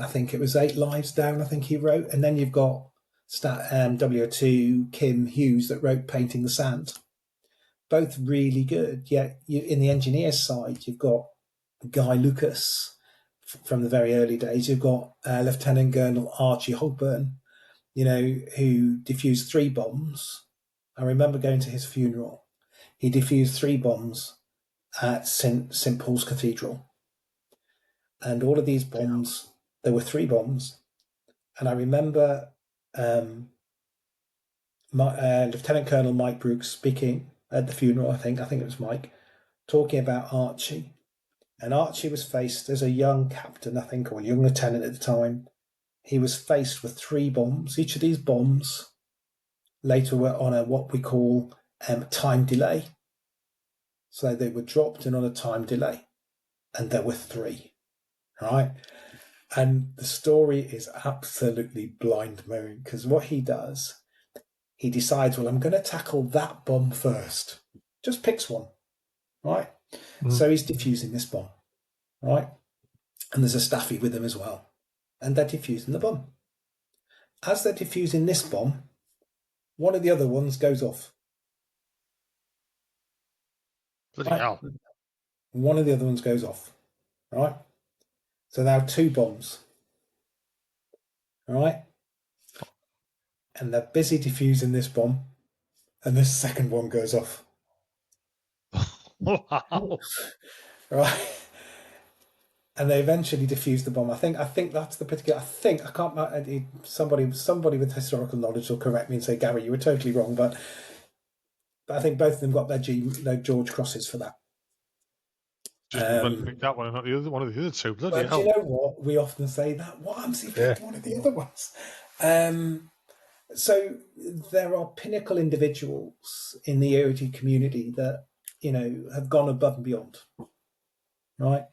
think it was 8 Lives Down, I think he wrote. And then you've got WO2 Kim Hughes that wrote Painting the Sand. Both really good. Yet in the engineers side, you've got Guy Lucas from the very early days. You've got Lieutenant Colonel Archie Hogburn, who defused 3 bombs I remember going to his funeral. He defused 3 bombs at St Paul's Cathedral, and all of these bombs. There were 3 bombs, and I remember Lieutenant Colonel Mike Brooks speaking at the funeral. I think it was Mike talking about Archie, and Archie was faced as a young captain, I think, or a young lieutenant at the time. He was faced with 3 bombs. Each of these bombs later were on a what we call time delay. So they were dropped in on a time delay, and there were 3. Right, and the story is absolutely blind-blowing because what he does, he decides, well, I'm going to tackle that bomb first. Just picks one, right? So he's defusing this bomb, right? And there's a staffy with him as well, and they're defusing the bomb. As they're defusing this bomb, one of the other ones goes off. Bloody Right? hell. One of the other ones goes off, right? So now 2 bombs, all right? And they're busy defusing this bomb, and this second one goes off. Wow. Right? And they eventually defuse the bomb. I think that's the particular. I can't. Somebody with historical knowledge will correct me and say, Gary, you were totally wrong. But I think both of them got their George crosses for that. Just pick that one and not the other one of the other 2. Bloody But hell. do you know what? We often say that. What happens if you picked one of the other ones? So there are pinnacle individuals in the EOD community that have gone above and beyond, right?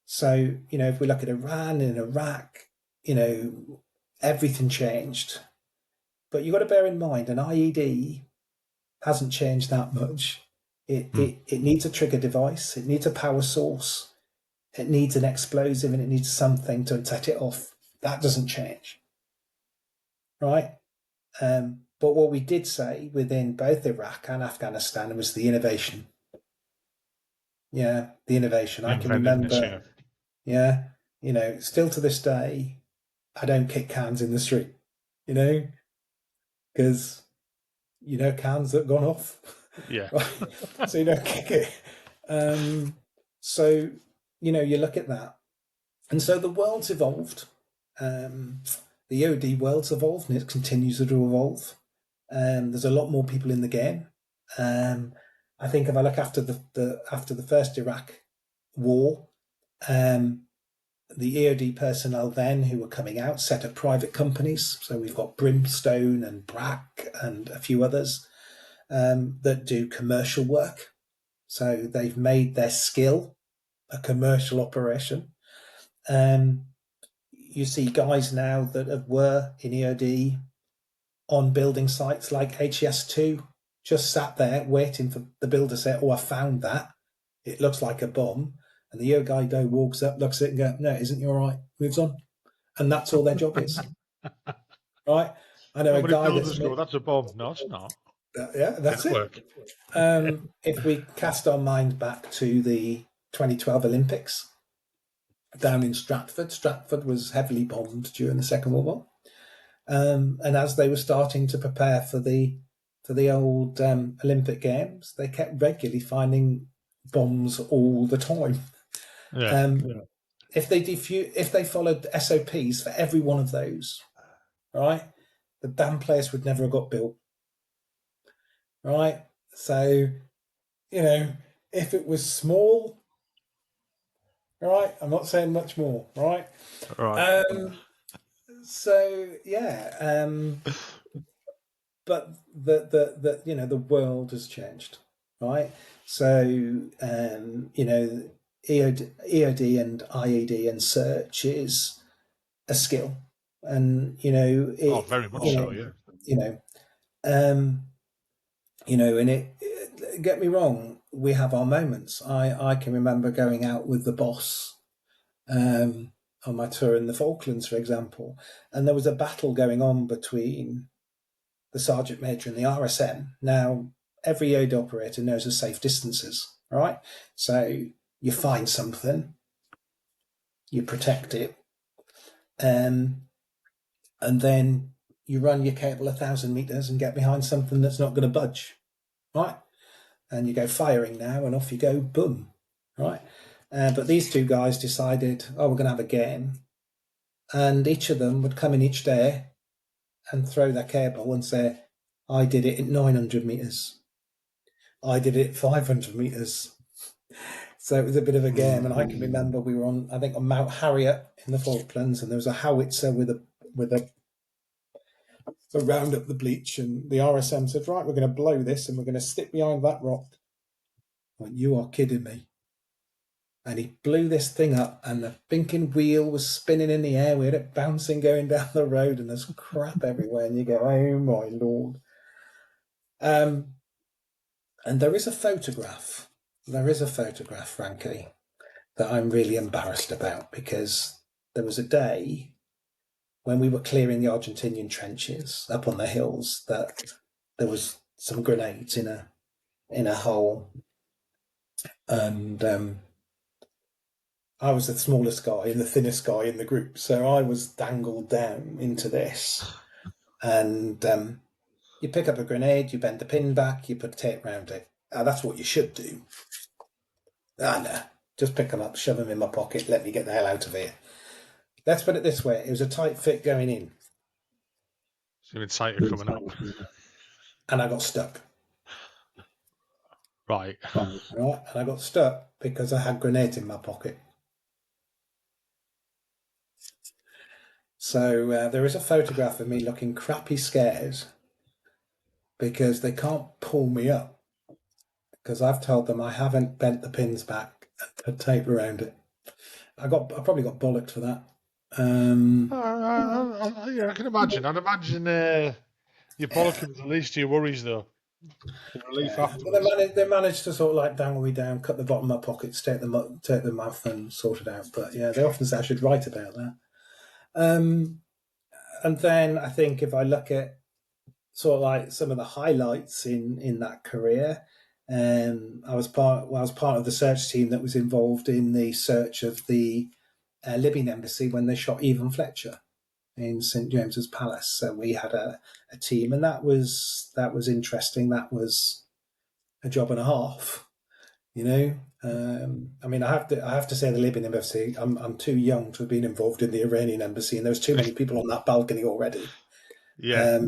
So if we look at Iran and Iraq, everything changed. But you've got to bear in mind, an IED hasn't changed that much. It needs a trigger device. It needs a power source. It needs an explosive, and it needs something to set it off. That doesn't change, right? But what we did say within both Iraq and Afghanistan was the innovation. Yeah, the innovation. I can remember. Yeah, still to this day, I don't kick cans in the street, because cans that have gone off. Yeah. Right? So you don't kick it. So you look at that, and so the world's evolved. The EOD world's evolved, and it continues to evolve. There's a lot more people in the game. I think if I look after the first Iraq war, the EOD personnel then who were coming out set up private companies. So we've got Brimstone and Brack and a few others that do commercial work. So they've made their skill a commercial operation. You see guys now that were in EOD on building sites like HES2, just sat there waiting for the builder to say, oh, I found that. It looks like a bomb. And the EO guy walks up, looks at it and goes, no, it isn't, you're all right, moves on. And that's all their job is. Right? I know a guy that's a bomb. No, it's not. Yeah, that's it. If we cast our mind back to the 2012 Olympics down in Stratford was heavily bombed during the Second World War. And as they were starting to prepare for the old Olympic Games, they kept regularly finding bombs all the time. Yeah. If they followed SOPs for every one of those, right, the damn place would never have got built. Right? So, if it was small, right, I'm not saying much more, right? Right. So yeah, but the world has changed, right? So EOD and IED and search is a skill, and very much so, yeah. And it get me wrong, we have our moments. I can remember going out with the boss on my tour in the Falklands, for example, and there was a battle going on between the Sergeant Major and the RSM. Now, every EOD operator knows the safe distances, right? So you find something, you protect it, and then you run your cable 1,000 meters and get behind something that's not going to budge, right? And you go firing now, and off you go, boom, right? But these two guys decided, oh, we're going to have a game, and each of them would come in each day and throw their cable and say, I did it at 900 meters. I did it at 500 meters. So it was a bit of a game, and I can remember we were on, I think, on Mount Harriet in the Falklands, and there was a howitzer with a round up the bleach, and the RSM said, right, we're going to blow this, and we're going to stick behind that rock. I went, you are kidding me. And he blew this thing up, and the thinking wheel was spinning in the air. We had it bouncing going down the road, and there's crap everywhere, and you go, oh my lord. And there is a photograph. There is a photograph, frankly, that I'm really embarrassed about, because there was a day when we were clearing the Argentinian trenches up on the hills that there was some grenades in a hole, and I was the smallest guy and the thinnest guy in the group, so I was dangled down into this. And you pick up a grenade, you bend the pin back, you put a tape around it. That's what you should do. No, just pick them up, shove them in my pocket, let me get the hell out of here. Let's put it this way: it was a tight fit going in. It's even tighter coming out. And I got stuck. Right. And I got stuck because I had grenades in my pocket. So there is a photograph of me looking crappy scared because they can't pull me up, because I've told them I haven't bent the pins back and put tape around it. I probably got bollocked for that. Yeah, I can imagine. I'd imagine your bollocking was the least of your worries, though. The relief afterwards. They managed to sort of like dangle me down, cut the bottom of my pockets, take them off, and sort it out. But yeah, they often say I should write about that. And then I think if I look at sort of like some of the highlights in that career, I was part of the search team that was involved in the search of the Libyan embassy when they shot Evan Fletcher in St James's Palace. So we had a team, and that was interesting. That was a job and a half, you know. I mean, I have to say the Libyan embassy. I'm too young to have been involved in the Iranian embassy, and there was too many people on that balcony already. Yeah,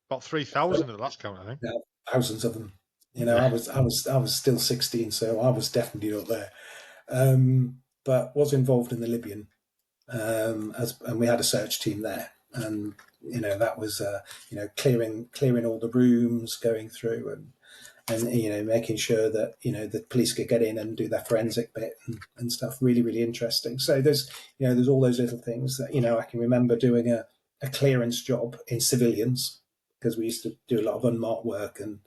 about 3,000 at the last count, I think. Yeah, thousands of them. You know, I was still 16, so I was definitely not there. But was involved in the Libyan, and we had a search team there, and you know that was clearing all the rooms, going through and you know making sure that you know the police could get in and do their forensic bit and stuff. Really, really interesting. So there's all those little things that I can remember doing a clearance job in civilians, because we used to do a lot of unmarked work and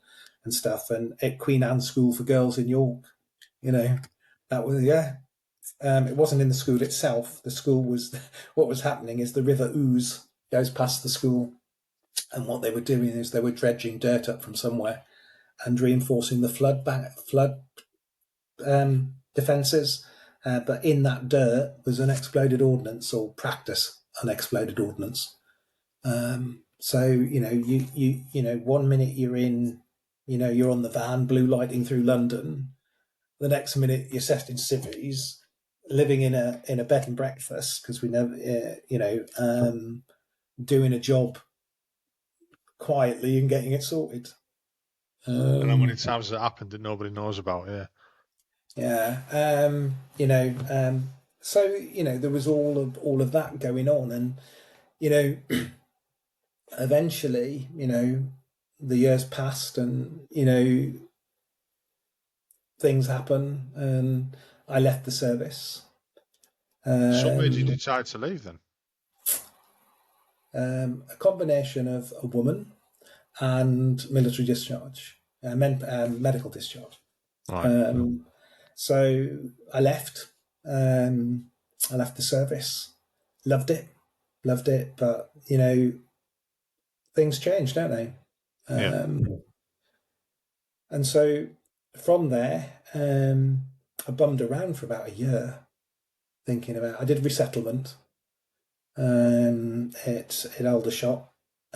stuff, and at Queen Anne School for Girls in York, that was it wasn't in the school itself. The school was what was happening is the River Ouse goes past the school, and what they were doing is they were dredging dirt up from somewhere and reinforcing the flood defences. But in that dirt was unexploded ordnance, or practice unexploded ordnance. So you 1 minute you're in, you're on the van blue lighting through London. The next minute you're set in civvies, living in a bed and breakfast, because we never, doing a job quietly and getting it sorted. And how many times it happened that nobody knows about, yeah. Yeah. So there was all of that going on, and eventually, the years passed, and things happen, and I left the service. So what made you decide to leave then? A combination of a woman and military discharge, medical discharge. Right. So I left. I left the service. Loved it, but things change, don't they? Yeah. And so from there, I bummed around for about a year, thinking about. I did resettlement at Aldershot,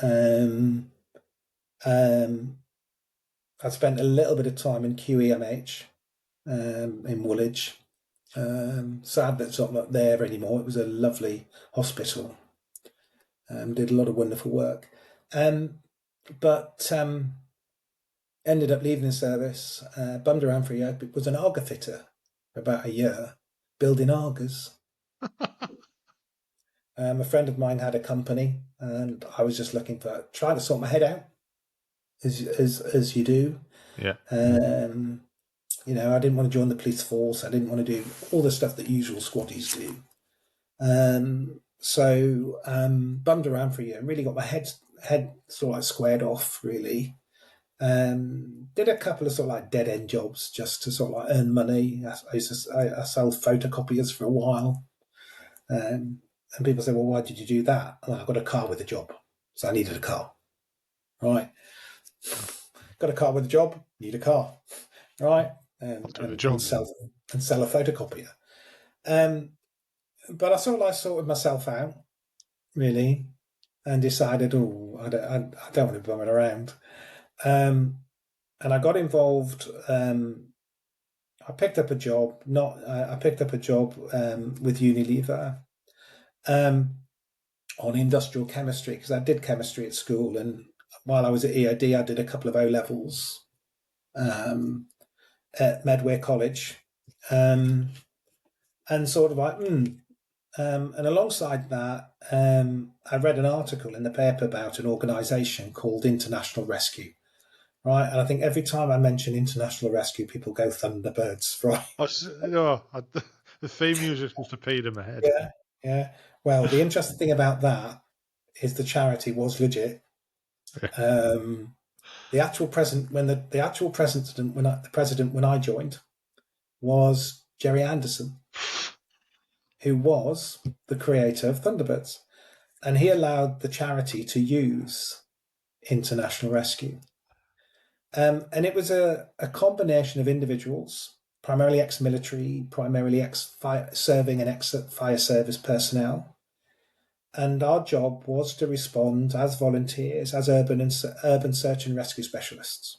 Um, um, I spent a little bit of time in QEMH in Woolwich. Sad that it's not there anymore. It was a lovely hospital. Did a lot of wonderful work. But ended up leaving the service, bummed around for a year, was an Arga fitter for about a year, building Argas. A friend of mine had a company, and I was just looking for trying to sort my head out, as you do. Yeah. I didn't want to join the police force. I didn't want to do all the stuff that usual squaddies do. So bummed around for a year and really got my head sort of squared off, really. Did a couple of sort of like dead end jobs just to sort of like earn money. I sold photocopiers for a while. And people say, well, why did you do that? I got a car with a job. So I needed a car. Right. Got a car with a job, need a car. Right. And sell a photocopier. But I sort of like sorted myself out, really, and decided, I don't want to be bumming around. And I got involved. I picked up a job. I picked up a job with Unilever on industrial chemistry because I did chemistry at school, and while I was at EOD, I did a couple of O levels at Medway College, and sort of like. And alongside that, I read an article in the paper about an organisation called International Rescue, right? And I think every time I mention International Rescue, people go Thunderbirds, right? The theme music must have peed in my head. Yeah, yeah. Well, the interesting thing about that is the charity was legit. The actual president, the president when I joined, was Jerry Anderson, who was the creator of Thunderbirds, and he allowed the charity to use International Rescue. And it was a combination of individuals, primarily ex-military, primarily serving and ex-fire service personnel. And our job was to respond as volunteers, as urban search and rescue specialists.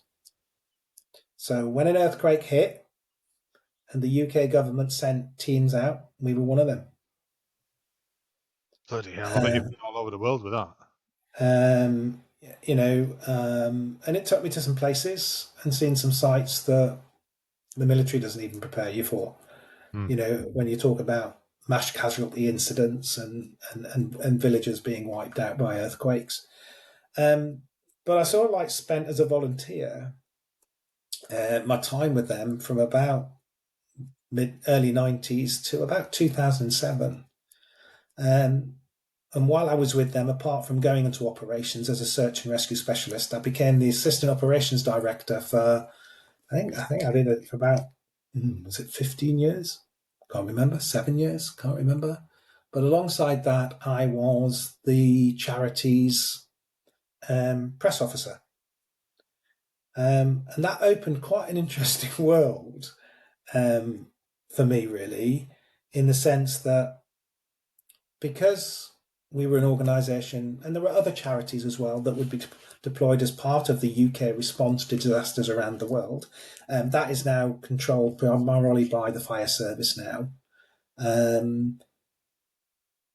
So when an earthquake hit and the UK government sent teams out, we were one of them. Bloody hell, I bet you've been all over the world with that. And it took me to some places and seen some sites that the military doesn't even prepare you for. When you talk about mass casualty incidents and villages being wiped out by earthquakes. But I sort of like spent as a volunteer my time with them from about early 90s to about 2007. And while I was with them, apart from going into operations as a search and rescue specialist, I became the assistant operations director for, I think I did it for about, was it 15 years? Can't remember. 7 years? Can't remember. But alongside that, I was the charity's press officer. And that opened quite an interesting world for me, really, in the sense that because we were an organisation, and there were other charities as well that would be deployed as part of the UK response to disasters around the world. That is now controlled primarily by the fire service now.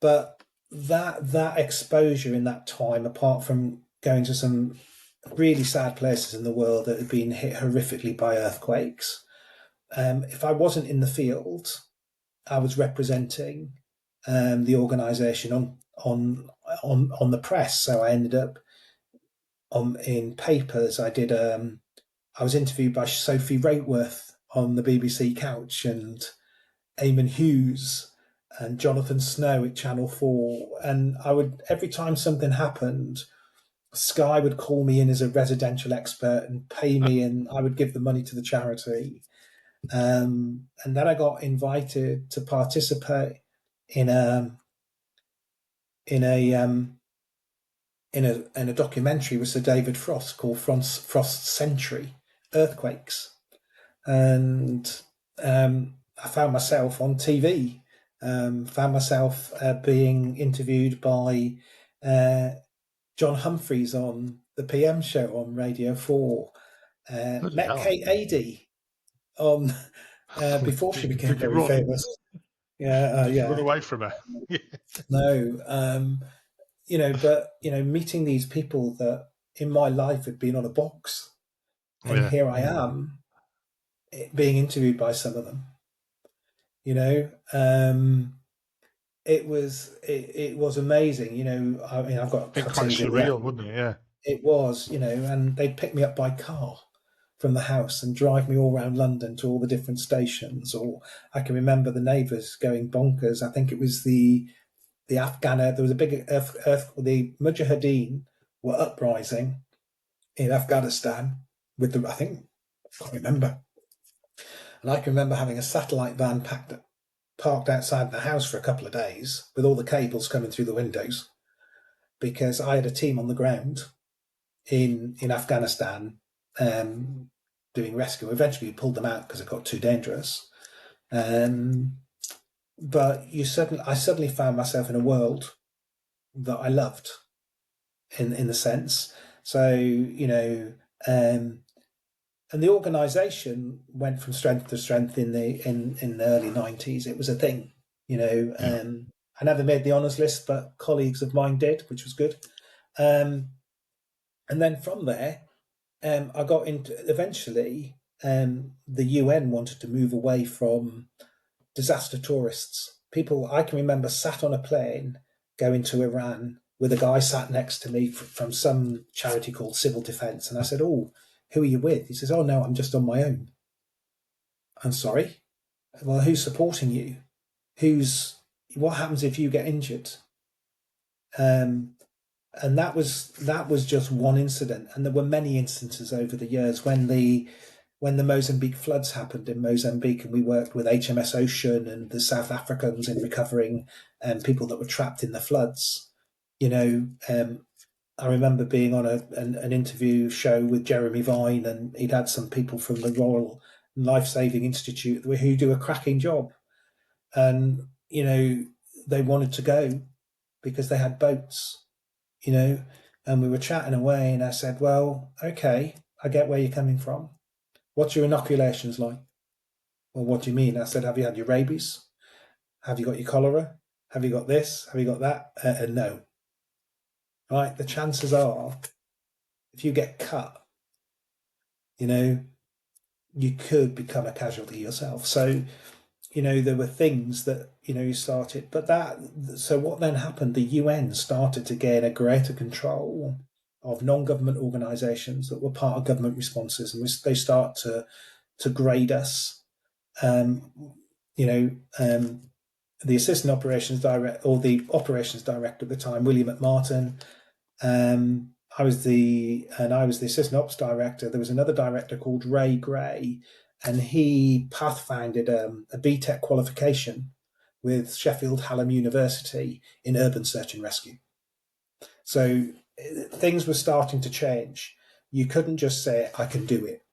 But that exposure in that time, apart from going to some really sad places in the world that had been hit horrifically by earthquakes, if I wasn't in the field, I was representing the organisation on the press. So I ended up in papers. I was interviewed by Sophie Raitworth on the BBC Couch and Eamon Hughes and Jonathan Snow at Channel 4. And I would, every time something happened, Sky would call me in as a residential expert and pay me, and I would give the money to the charity. And then I got invited to participate in a documentary with Sir David Frost called Frost's Century Earthquakes, and I found myself on TV. Found myself being interviewed by John Humphreys on the PM show on Radio 4. Bloody Met hell. Kate Adie on before she became Did you very run? famous. Yeah, Did you run yeah. away from her? Yeah. No, but meeting these people that in my life had been on a box, and Yeah. here I am being interviewed by some of them. You know, it was amazing. I mean, I've got Been quite cuttings in there. surreal, wouldn't it? Yeah. It was, and they'd pick me up by car from the house and drive me all around London to all the different stations. Or I can remember the neighbours going bonkers. I think it was the Afghan. There was a big the Mujahideen were uprising in Afghanistan with I think I can't remember. And I can remember having a satellite van parked outside the house for a couple of days with all the cables coming through the windows because I had a team on the ground in Afghanistan doing rescue. Eventually, we pulled them out because it got too dangerous. But I suddenly found myself in a world that I loved in the sense. So and the organisation went from strength to strength in the early 90s. It was a thing, Yeah. I never made the honours list, but colleagues of mine did, which was good. Um, and then from there, I got into eventually. The UN wanted to move away from disaster tourists. People I can remember sat on a plane going to Iran with a guy sat next to me from some charity called Civil Defence, and I said, "Oh, who are you with?" He says, "Oh no, I'm just on my own." I'm sorry. Well, who's supporting you? Who's what happens if you get injured? Um, and that was just one incident, and there were many instances over the years when the Mozambique floods happened in Mozambique, and we worked with HMS Ocean and the South Africans in recovering people that were trapped in the floods. I remember being on an interview show with Jeremy Vine, and he'd had some people from the Royal Life Saving Institute who do a cracking job, and they wanted to go because they had boats, you know, and we were chatting away, and I said, "Well, okay, I get where you're coming from. What's your inoculations like?" "Well, what do you mean?" I said, "Have you had your rabies? Have you got your cholera? Have you got this? Have you got that?" And no. Right? The chances are, if you get cut, you know, you could become a casualty yourself. So, there were things that, you started. So what then happened? The UN started to gain a greater control of non-government organisations that were part of government responses, and they start to grade us. Um, you know, the assistant operations director or the operations director at the time, William McMartin. I was the assistant ops director. There was another director called Ray Gray, and he pathfinded a BTEC qualification with Sheffield Hallam University in urban search and rescue. So things were starting to change. You couldn't just say, "I can do it,"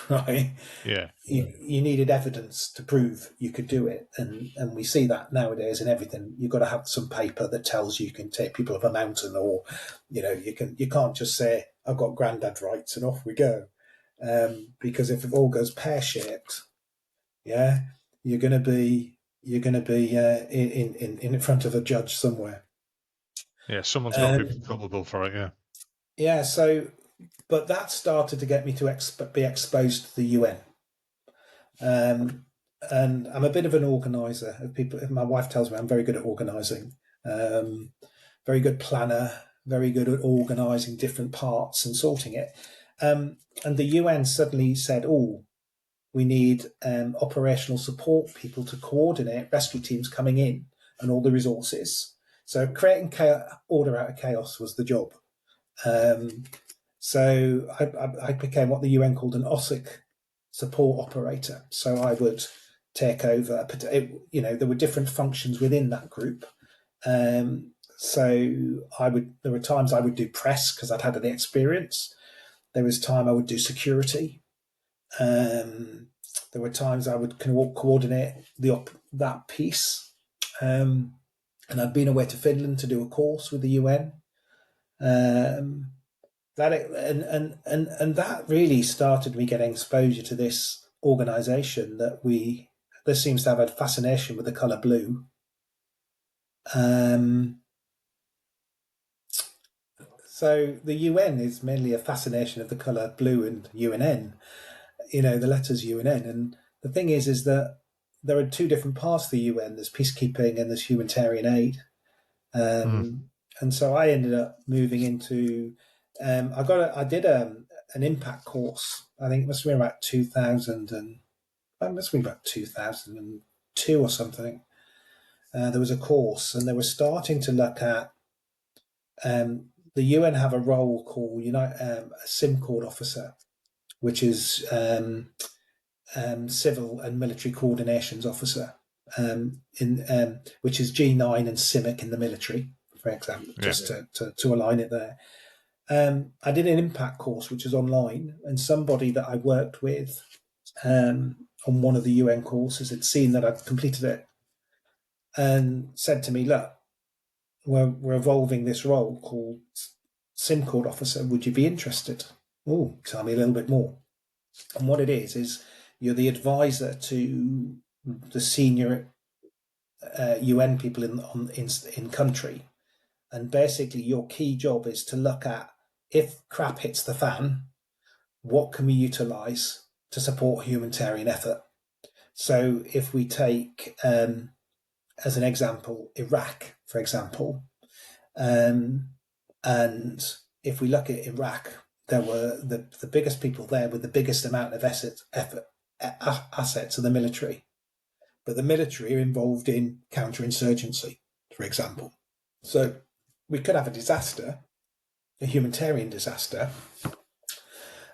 right? Yeah. You needed evidence to prove you could do it, and we see that nowadays in everything. You've got to have some paper that tells you can take people up a mountain, or you can't just say, "I've got granddad rights" and off we go, because if it all goes pear shaped, yeah, you're gonna be in front of a judge somewhere. Yeah. Someone's got to be Um, culpable for it. Yeah. yeah, but that started to get me to be exposed to the UN. Um, and I'm a bit of an organizer. My wife tells me I'm very good at organizing, very good planner, very good at organizing different parts and sorting it. And the UN suddenly said, "Oh, we need operational support people to coordinate rescue teams coming in and all the resources." So creating order out of chaos was the job. So I became what the UN called an OSIC support operator. So I would take over. There were different functions within that group. So there were times I would do press because I'd had the experience. There was time I would do security. There were times I would coordinate that piece. And I'd been away to Finland to do a course with the UN. And that really started me getting exposure to this organisation that seems to have a fascination with the colour blue. So the UN is mainly a fascination of the colour blue and UNN, the letters UNN. And the thing is that there are two different parts of the UN. There's peacekeeping and there's humanitarian aid. And so I ended up moving into. I did an impact course. I think it must have been about 2000 and it must have been about 2002 or something. There was a course, and they were starting to look at. The UN have a role called a SIM Cord officer, which is civil and military coordinations officer, which is G9 and CIMIC in the military, for example, just to align it there. I did an impact course, which is online, and somebody that I worked with on one of the UN courses had seen that I'd completed it and said to me, look, we're evolving this role called SIM Cord officer. Would you be interested? Oh, tell me a little bit more. And what it is you're the advisor to the senior UN people in country, and basically your key job is to look at, if crap hits the fan, what can we utilise to support humanitarian effort? So if we take, as an example, Iraq, for example, and if we look at Iraq, there were the biggest people there with the biggest amount of assets of the military. But the military are involved in counterinsurgency, for example. So we could have a disaster, a humanitarian disaster,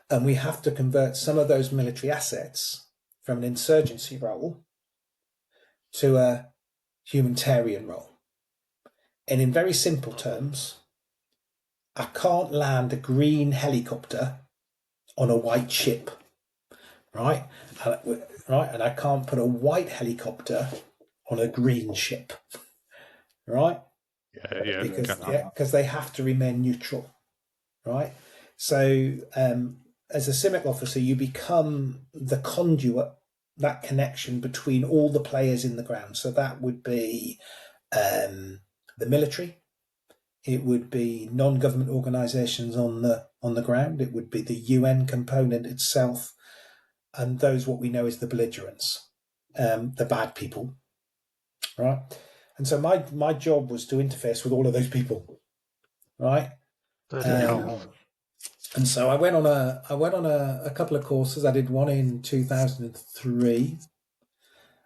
and we have to convert some of those military assets from an insurgency role to a humanitarian role. And in very simple terms, I can't land a green helicopter on a white ship, right? And I can't put a white helicopter on a green ship, right? Because they have to remain neutral, right? So as a CIMIC officer, you become the conduit, that connection between all the players in the ground. So that would be the military, it would be non-government organisations on the ground, it would be the UN component itself, and those what we know as the belligerents, the bad people, right? And so my job was to interface with all of those people, right? And so I went on a couple of courses. I did one in 2003,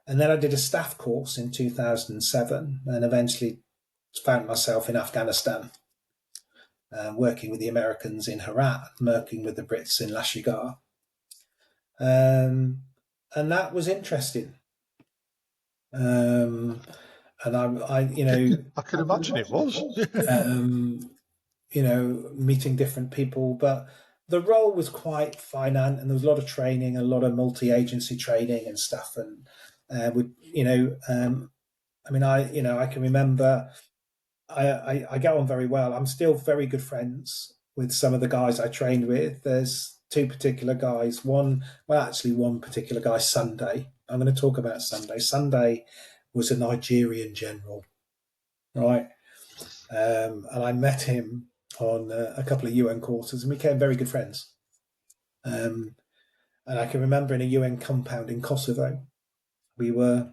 and then I did a staff course in 2007, and eventually found myself in Afghanistan, working with the Americans in Herat, working with the Brits in Lashkar, and that was interesting. And I can imagine it was. Meeting different people, but the role was quite finite, and there was a lot of training, a lot of multi-agency training and stuff. And I can remember I get on very well. I'm still very good friends with some of the guys I trained with. There's two particular guys. One particular guy, Sunday. I'm going to talk about Sunday. Sunday was a Nigerian general, right? And I met him on a couple of UN courses, and we became very good friends. And I can remember in a UN compound in Kosovo, we were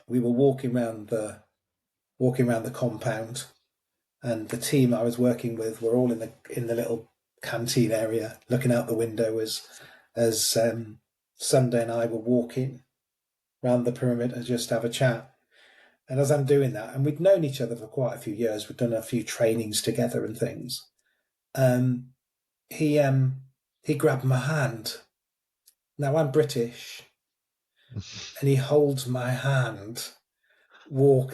walking around the compound, and the team I was working with were all in the little canteen area, looking out the window as Sunday and I were walking around the perimeter just to have a chat. And as I'm doing that, and we'd known each other for quite a few years, we'd done a few trainings together and things. He grabbed my hand. Now I'm British, and he holds my hand.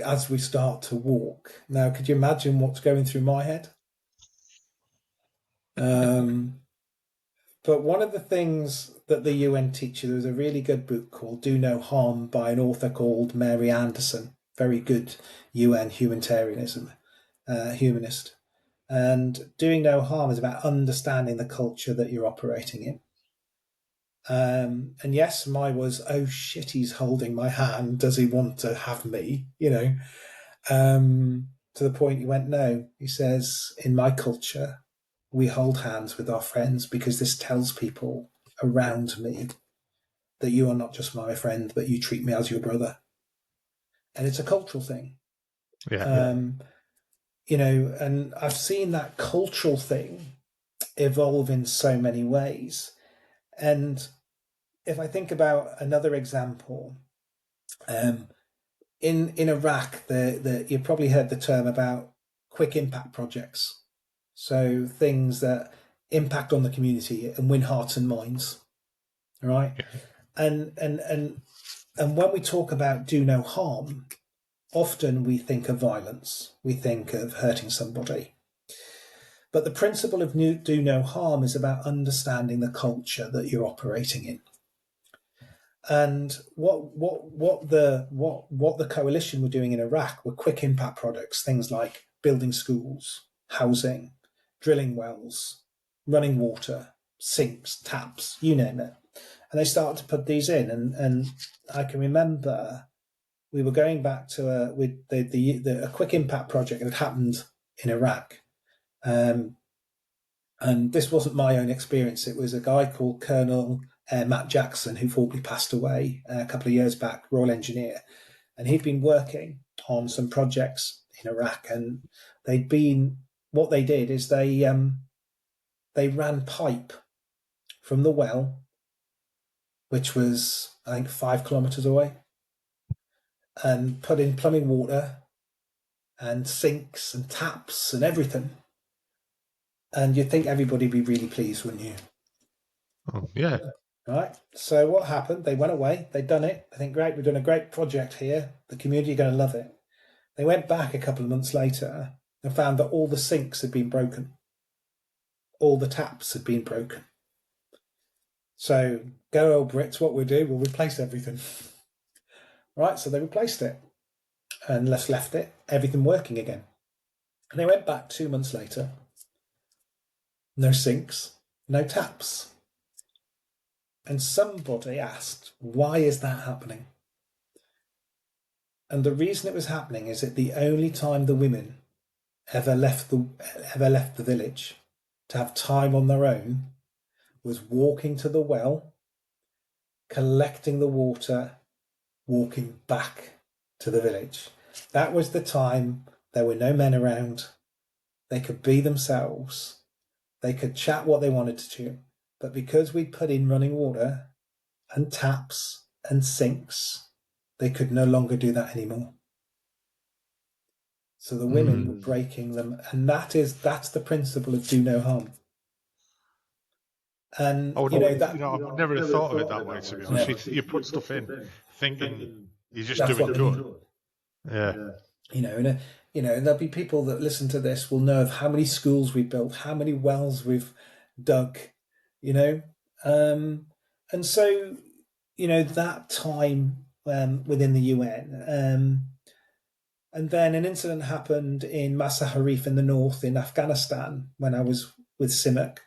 As we start to walk. Now, could you imagine what's going through my head? But one of the things that the UN teaches, there was a really good book called Do No Harm by an author called Mary Anderson, very good UN humanitarianism humanist. And doing no harm is about understanding the culture that you're operating in. And yes, my was, oh shit, he's holding my hand. Does he want to have me? To the point he went, no. He says, in my culture, we hold hands with our friends because this tells people around me that you are not just my friend, but you treat me as your brother. And it's a cultural thing. Yeah. And I've seen that cultural thing evolve in so many ways. And if I think about another example, in Iraq, you probably heard the term about quick impact projects. So things that impact on the community and win hearts and minds, right? Yeah. And when we talk about do no harm, often we think of violence, we think of hurting somebody. But the principle of do no harm is about understanding the culture that you're operating in. And what the coalition were doing in Iraq were quick impact products, things like building schools, housing, drilling wells, running water, sinks, taps, you name it. And they started to put these in, and I can remember we were going back to a quick impact project that had happened in Iraq, and this wasn't my own experience. It was a guy called Colonel Matt Jackson, who fortunately passed away a couple of years back, Royal Engineer, and he'd been working on some projects in Iraq, and what they did is they ran pipe from the well, which was I think 5 kilometers away, and put in plumbing water and sinks and taps and everything. And you'd think everybody'd be really pleased, wouldn't you? Oh, yeah. Right. So what happened? They went away. They'd done it. I think, great, we've done a great project here. The community are going to love it. They went back a couple of months later and found that all the sinks had been broken. All the taps had been broken. So go, old Brits, what we'll do, we'll replace everything. Right. So they replaced it and left it, everything working again. And they went back 2 months later. No sinks, no taps. And somebody asked, why is that happening? And the reason it was happening is that the only time the women ever left the village to have time on their own was walking to the well, collecting the water, walking back to the village. That was the time there were no men around. They could be themselves. They could chat what they wanted to. But because we'd put in running water and taps and sinks, they could no longer do that anymore. So the women were breaking them, and that's the principle of do no harm. And I would, I would never have never thought of it thought of that it way, that to way. be To be honest. honest, You you put put stuff in stuff in, thinking thinking you're just that's doing what good. Yeah. And there'll be people that listen to this will know of how many schools we've built, how many wells we've dug, and so that time within the UN. And then an incident happened in Masa Harif in the north in Afghanistan when I was with CIMIC.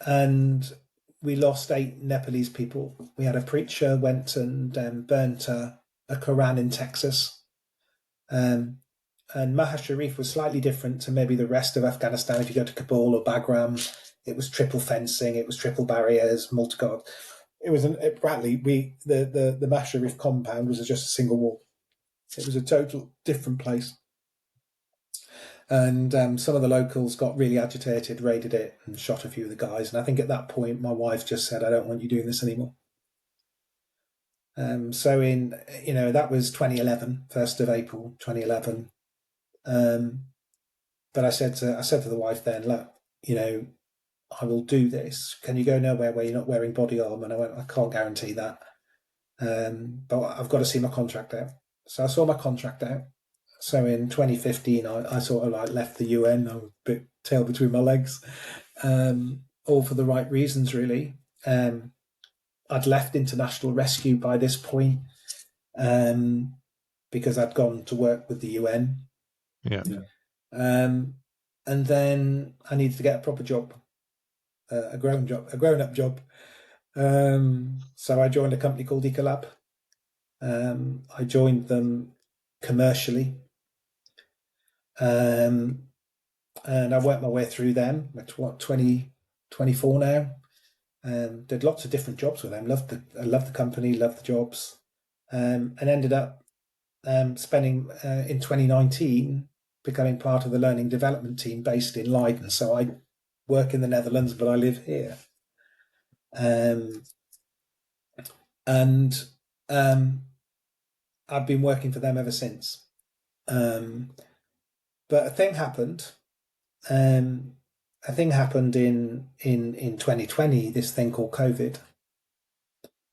And we lost 8 Nepalese people. We had a preacher went and burnt a Quran in Texas. And Maha Sharif was slightly different to maybe the rest of Afghanistan. If you go to Kabul or Bagram, it was triple fencing, it was triple barriers, multi-guard. It was Bradley. The Maha Sharif compound was just a single wall. It was a total different place. And some of the locals got really agitated, raided it, and shot a few of the guys. And I think at that point, my wife just said, "I don't want you doing this anymore." So that was 2011, 1st of April, 2011. But I said to the wife then, look, I will do this. Can you go nowhere where you're not wearing body armor? And I went, I can't guarantee that. But I've got to see my contract out. So I saw my contract out. So in 2015, I sort of like left the UN. I was a bit tail between my legs, all for the right reasons, really. I'd left international rescue by this point because I'd gone to work with the UN. Yeah. Um, and then I needed to get a proper job, a grown up job. So I joined a company called Ecolab. I joined them commercially, um, and I worked my way through them. At what 2024 now. Did lots of different jobs with them. I loved the company, loved the jobs, and ended up spending in 2019 becoming part of the learning development team based in Leiden. So I work in the Netherlands, but I live here. Um, and I've been working for them ever since. Um, but a thing happened. Um, a thing happened in 2020. This thing called COVID.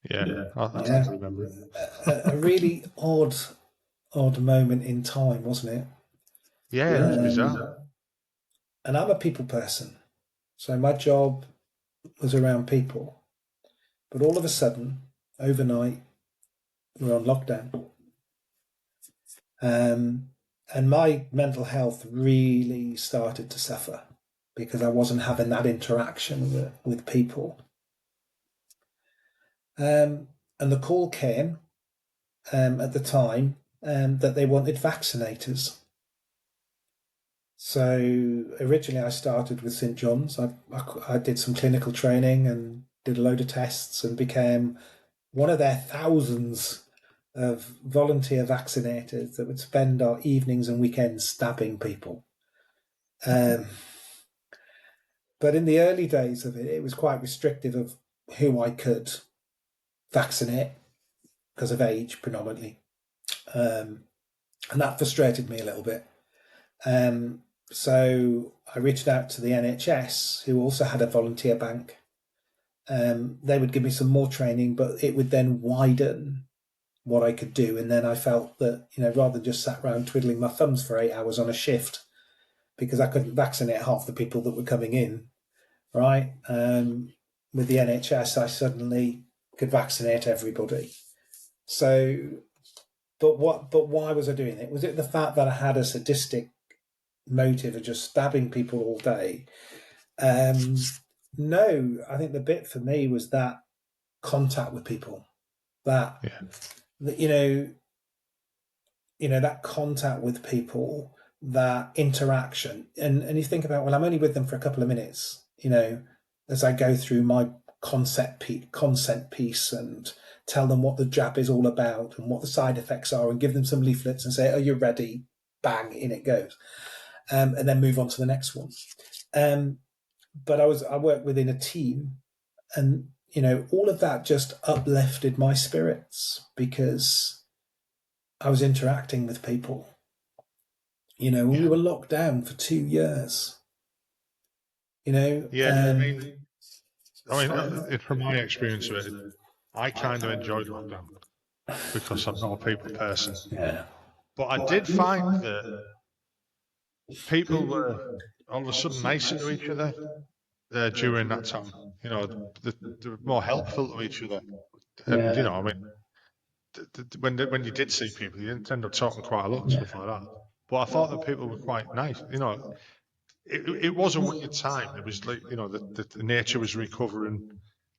Yeah. I tend Yeah, to remember it. a really odd moment in time, wasn't it? Yeah, it was bizarre. And I'm a people person, so my job was around people. But all of a sudden, overnight, we're on lockdown. Um, and my mental health really started to suffer because I wasn't having that interaction with people. And the call came at the time that they wanted vaccinators. So originally, I started with St John's. I did some clinical training and did a load of tests and became one of their thousands of volunteer vaccinators that would spend our evenings and weekends stabbing people. Um, but in the early days of it, it was quite restrictive of who I could vaccinate because of age predominantly. And that frustrated me a little bit. So I reached out to the NHS, who also had a volunteer bank. They would give me some more training, but it would then widen what I could do. And then I felt that, rather than just sat around twiddling my thumbs for 8 hours on a shift, because I couldn't vaccinate half the people that were coming in, right? With the NHS, I suddenly could vaccinate everybody. So, but why was I doing it? Was it the fact that I had a sadistic motive of just stabbing people all day? Um, no, I think the bit for me was that contact with people, that, Yeah. that that contact with people, that interaction, and you think about, well, I'm only with them for a couple of minutes, as I go through my consent piece and tell them what the jab is all about and what the side effects are, and give them some leaflets and say, "Are you ready?" Bang, in it goes, and then move on to the next one. Um, but I worked within a team, and all of that just uplifted my spirits because I was interacting with people. We Yeah. were locked down for 2 years. Yeah. From my experience of it, I kind of enjoyed lockdown because I'm not a people person. Yeah, But I did find that people were all of a sudden nicer to each other during that time. You know, they were more helpful to each other. And, yeah. I mean, when you did see people, you didn't end up talking quite a lot and stuff like that. But I thought that people were quite nice. It was a weird time. It was like, the nature was recovering,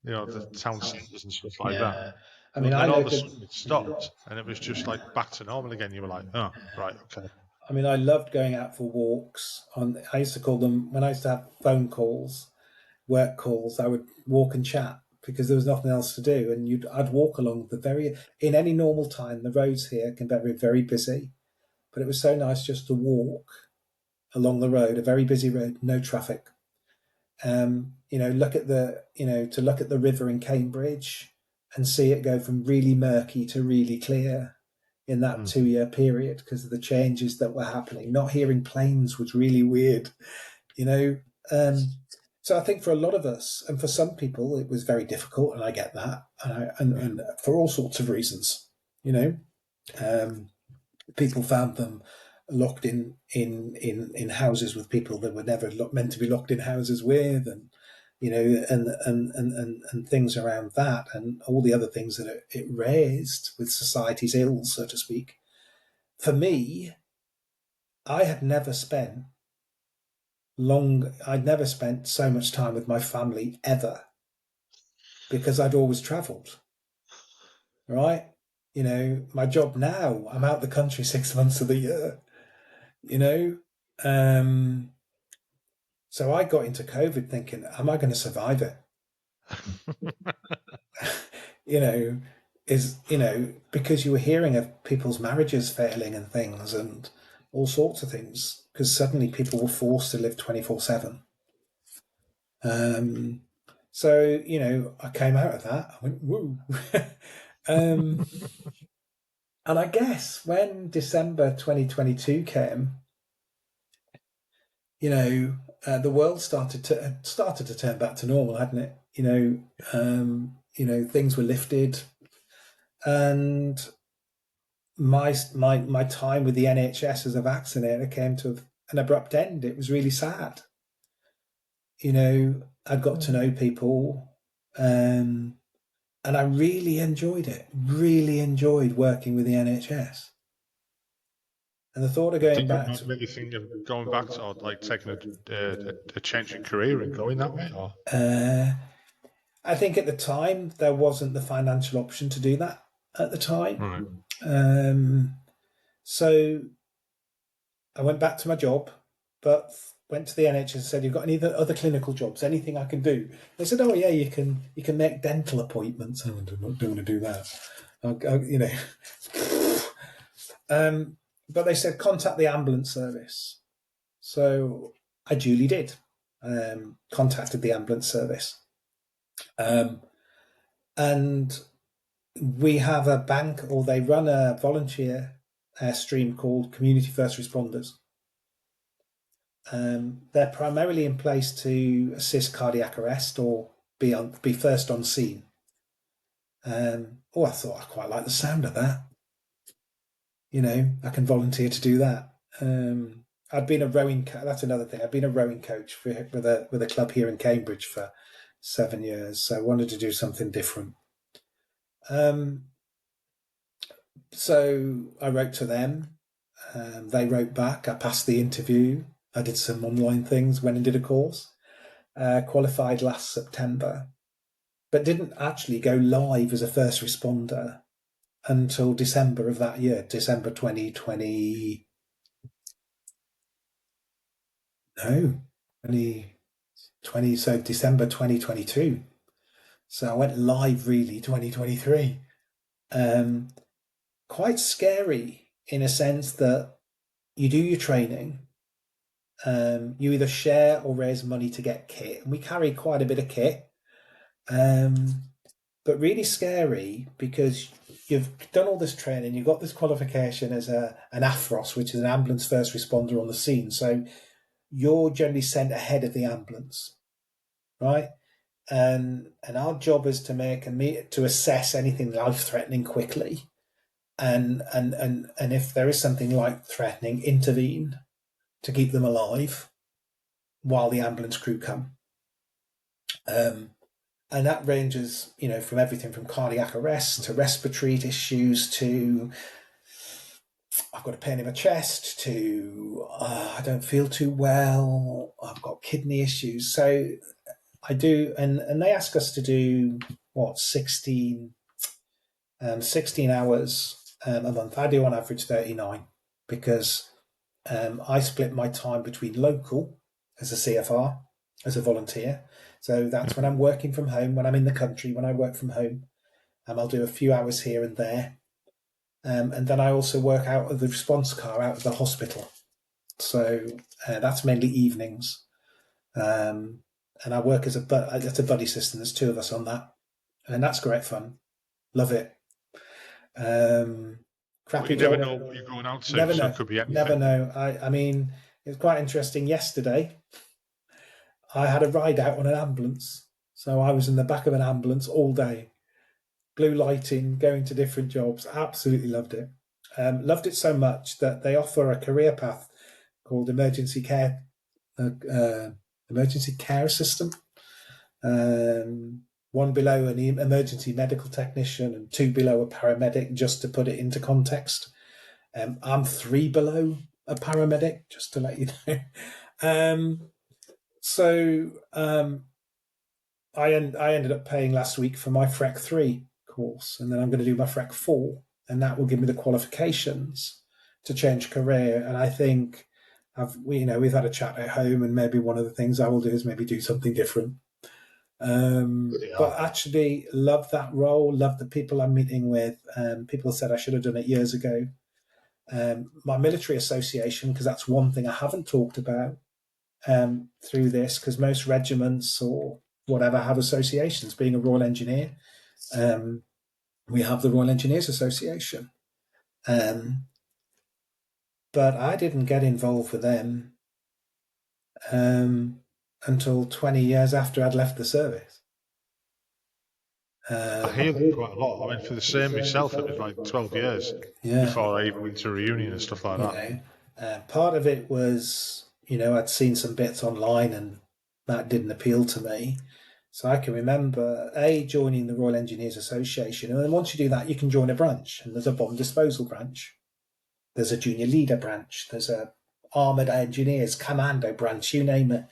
the town centres and stuff like that. Yeah. I mean, But I then all of a looked at. sudden it stopped and it was just like back to normal again. You were like, oh, right, okay. I mean, I loved going out for walks. I used to call them when I used to have phone calls, work calls. I would walk and chat because there was nothing else to do, and I'd walk along the very. In any normal time, the roads here can be very, very busy, but it was so nice just to walk along the road, a very busy road, no traffic. Look at the river in Cambridge and see it go from really murky to really clear in that Mm. 2 year period because of the changes that were happening. Not hearing planes was really weird, you know. Um, so I think for a lot of us, and for some people, it was very difficult, and I get that, and for all sorts of reasons, you know. Um, People found them locked in houses with people that were never meant to be locked in houses with, and and things around that, and all the other things that it raised with society's ills, so to speak. For me, I had never spent I'd never spent so much time with my family ever because I'd always travelled. Right? My job now, I'm out the country 6 months of the year. You know, um, so I got into COVID thinking, am I going to survive it? you know, because you were hearing of people's marriages failing and things and all sorts of things because suddenly people were forced to live 24/7. So, I came out of that. I went, woo. um, and I guess when December 2022 came, the world started to turn back to normal, hadn't it? Things were lifted, and my time with the NHS as a vaccinator came to an abrupt end. It was really sad. I got to know people, and I really enjoyed it. Really enjoyed working with the NHS. And the thought of going Did back that make you think of going back to, or like taking a change in career and going that way? Or I think at the time there wasn't the financial option to do that at the time. right. So I went back to my job, but went to the NHS and said, "You've got any other clinical jobs? Anything I can do?" They said, "Oh yeah, you can make dental appointments." I don't want to do that. But they said contact the ambulance service. So I duly did. Contacted the ambulance service, and we have a bank, or they run a volunteer stream called Community First Responders. They're primarily in place to assist cardiac arrest or be first on scene. I thought I quite like the sound of that. I can volunteer to do that. I'd been a rowing. That's another thing. I've been a rowing coach with a club here in Cambridge for 7 years. So I wanted to do something different. So I wrote to them. They wrote back. I passed the interview. I did some online things. Went and did a course. Qualified last September, but didn't actually go live as a first responder until December of that year, December 2020. No, 2020. So December 2022. So I went live really 2023. Quite scary in a sense that you do your training. You either share or raise money to get kit, and we carry quite a bit of kit. But really scary because you've done all this training, you've got this qualification as an AFROS, which is an ambulance first responder on the scene. So you're generally sent ahead of the ambulance, right? And our job is to to assess anything life threatening quickly, and if there is something life threatening, intervene to keep them alive while the ambulance crew come. And that ranges, from everything from cardiac arrest to respiratory issues to I've got a pain in my chest to I don't feel too well. I've got kidney issues. So I do, and they ask us to do what 16 hours a month. I do on average 39 because I split my time between local as a CFR, as a volunteer. So that's when I'm working from home, when I'm in the country, when I work from home. I'll do a few hours here and there. And then I also work out of the response car out of the hospital. So that's mainly evenings. And I work as a buddy system. There's two of us on that. And that's great fun. Love it. But Crappy you never job. know what you're going out to, Never so know. it could be Never anything. know. I mean, it's quite interesting. Yesterday, I had a ride out on an ambulance. So I was in the back of an ambulance all day, blue lighting, going to different jobs. Absolutely loved it. Loved it so much that they offer a career path called emergency care assistant. One below an emergency medical technician and two below a paramedic, just to put it into context. I'm three below a paramedic, just to let you know. Um, so I ended up paying last week for my FREC 3 course, and then I'm going to do my FREC 4, and that will give me the qualifications to change career. And I think we've had a chat at home, and maybe one of the things I will do is maybe do something different. But actually, love that role. Love the people I'm meeting with. People said I should have done it years ago. My military association, because that's one thing I haven't talked about through this, because most regiments or whatever have associations. Being a Royal Engineer, we have the Royal Engineers Association, but I didn't get involved with them until 20 years after I'd left the service. I hear them quite a lot. I mean, for the same myself, it was like 12 years Yeah, before I even went to a reunion and stuff like you that. know, part of it was, I'd seen some bits online and that didn't appeal to me. So I can remember joining the Royal Engineers Association, and then once you do that, you can join a branch, and there's a bomb disposal branch, there's a junior leader branch, there's a armoured engineers commando branch, you name it.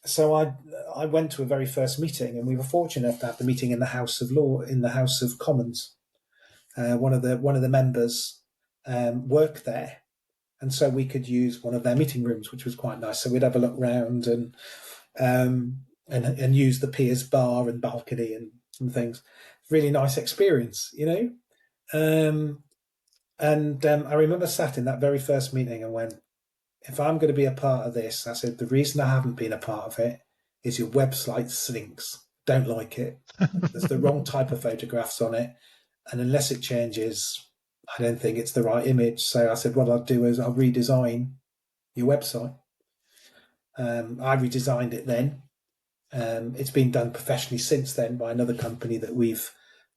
So I went to a very first meeting, and we were fortunate enough to have the meeting in the House of Law, in the House of Commons. One of the members worked there, and so we could use one of their meeting rooms, which was quite nice. So we'd have a look round and use the Piers bar and balcony and things. Really nice experience, I remember sat in that very first meeting and went, if I'm going to be a part of this, I said, the reason I haven't been a part of it is your website stinks. Don't like it. There's the wrong type of photographs on it. And unless it changes, I don't think it's the right image. So I said, what I'll do is I'll redesign your website. I redesigned it then. It's been done professionally since then by another company that we've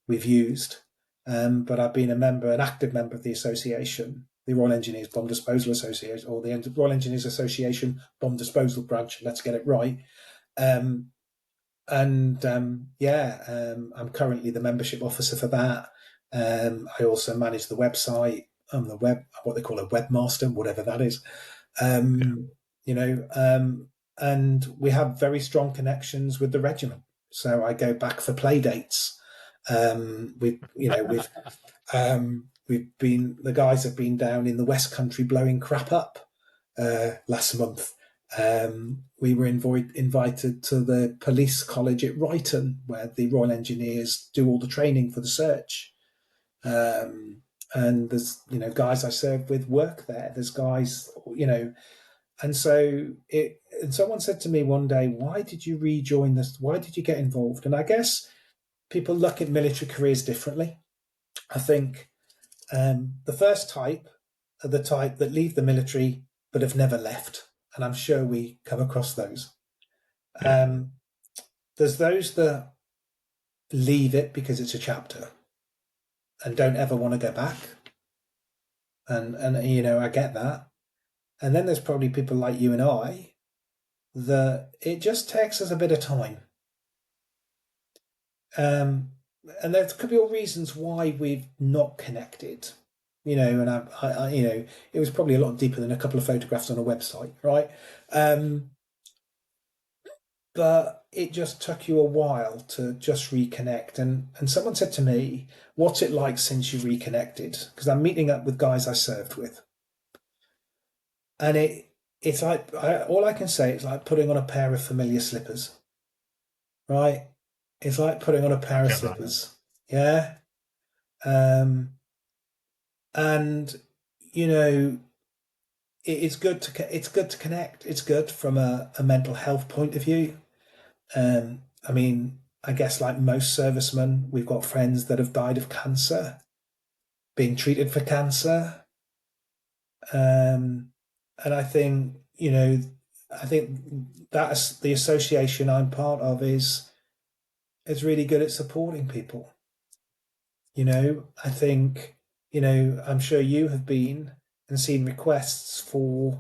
used. But I've been an active member of the association, the Royal Engineers Bomb Disposal Association, or the Royal Engineers Association Bomb Disposal Branch. Let's get it right. I'm currently the membership officer for that. I also manage the website. I'm what they call a webmaster, whatever that is. And we have very strong connections with the regiment. So I go back for play dates. We've been, the guys have been down in the West Country blowing crap up last month. We were invited to the police college at Ryton, where the Royal Engineers do all the training for the search. And there's, guys I served with work there. There's guys, and someone said to me one day, why did you rejoin this? Why did you get involved? And I guess people look at military careers differently. I think the first type are the type that leave the military but have never left. And I'm sure we come across those. There's those that leave it because it's a chapter and don't ever want to go back. And I get that. And then there's probably people like you and I that it just takes us a bit of time. And there could be all reasons why we've not connected, and it was probably a lot deeper than a couple of photographs on a website, right? But it just took you a while to just reconnect. And someone said to me, what's it like since you reconnected? Because I'm meeting up with guys I served with. And it's like, all I can say is like putting on a pair of familiar slippers, right? It's like putting on a pair of slippers. Yeah. And it's good to connect. It's good from a mental health point of view. I guess like most servicemen, we've got friends that have died of cancer, being treated for cancer. And I think, that's the association I'm part of is really good at supporting people. I think, I'm sure you have been and seen requests for,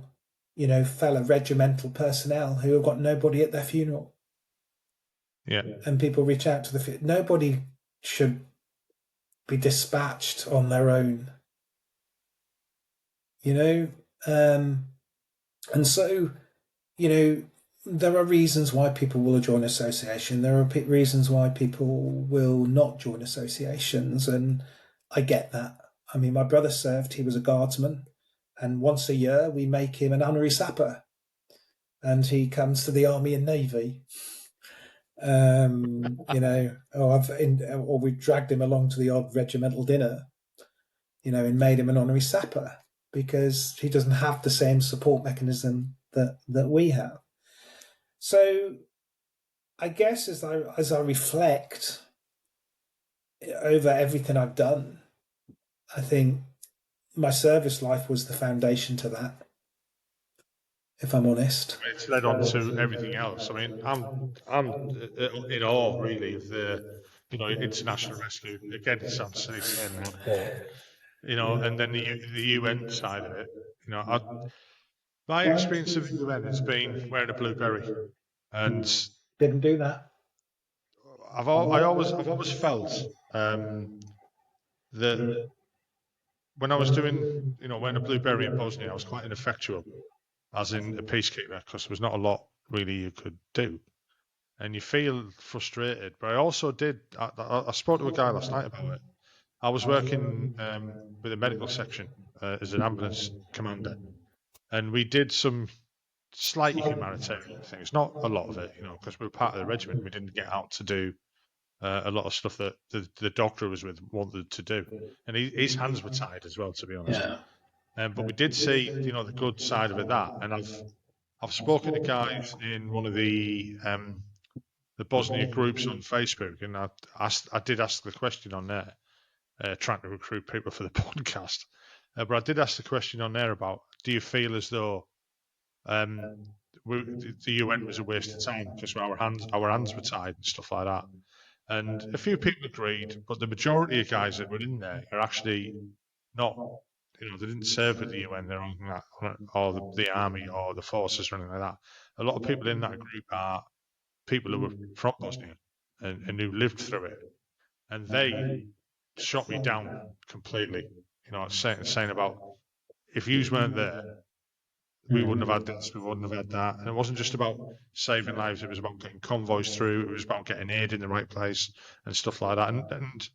fellow regimental personnel who have got nobody at their funeral. Yeah. And people reach out to nobody should be dispatched on their own. you know, um, and so there are reasons why people will join association. There are reasons why people will not join associations, and I get that. I mean, my brother served; he was a guardsman, and once a year we make him an honorary sapper, and he comes to the army and navy. Or we've dragged him along to the odd regimental dinner, and made him an honorary sapper because he doesn't have the same support mechanism that we have. So I guess as I reflect over everything I've done, I think my service life was the foundation to that. If I'm honest. It's led on to everything else. I mean, I'm in awe really of the international rescue. Again, it sounds silly saying that, but and then the UN side of it. My experience of the UN has been wearing a blueberry, and Didn't do that. I've always felt that when I was doing wearing a blueberry in Bosnia, I was quite ineffectual as in a peacekeeper because there was not a lot really you could do, and you feel frustrated. But I also did. I spoke to a guy last night about it. I was working with a medical section as an ambulance commander, and we did some slightly humanitarian things, not a lot of it, because we were part of the regiment. We didn't get out to do a lot of stuff that the doctor was with wanted to do, and his hands were tied as well, to be honest. Yeah. But we did see, the good side of it. That, and I've spoken to guys in one of the Bosnia groups on Facebook, and I did ask the question on there, trying to recruit people for the podcast. But I did ask the question on there about, do you feel as though um, the UN was a waste of time because our hands were tied and stuff like that? And a few people agreed, but the majority of guys that were in there are actually not. They didn't serve with the UN, they're on that, or the army or the forces or anything like that. A lot of people in that group are people who were from Bosnia and who lived through it, and they shot me down completely. Saying about, if yous weren't there, we wouldn't have had this, we wouldn't have had that. And it wasn't just about saving lives; it was about getting convoys through. It was about getting aid in the right place and stuff like that. And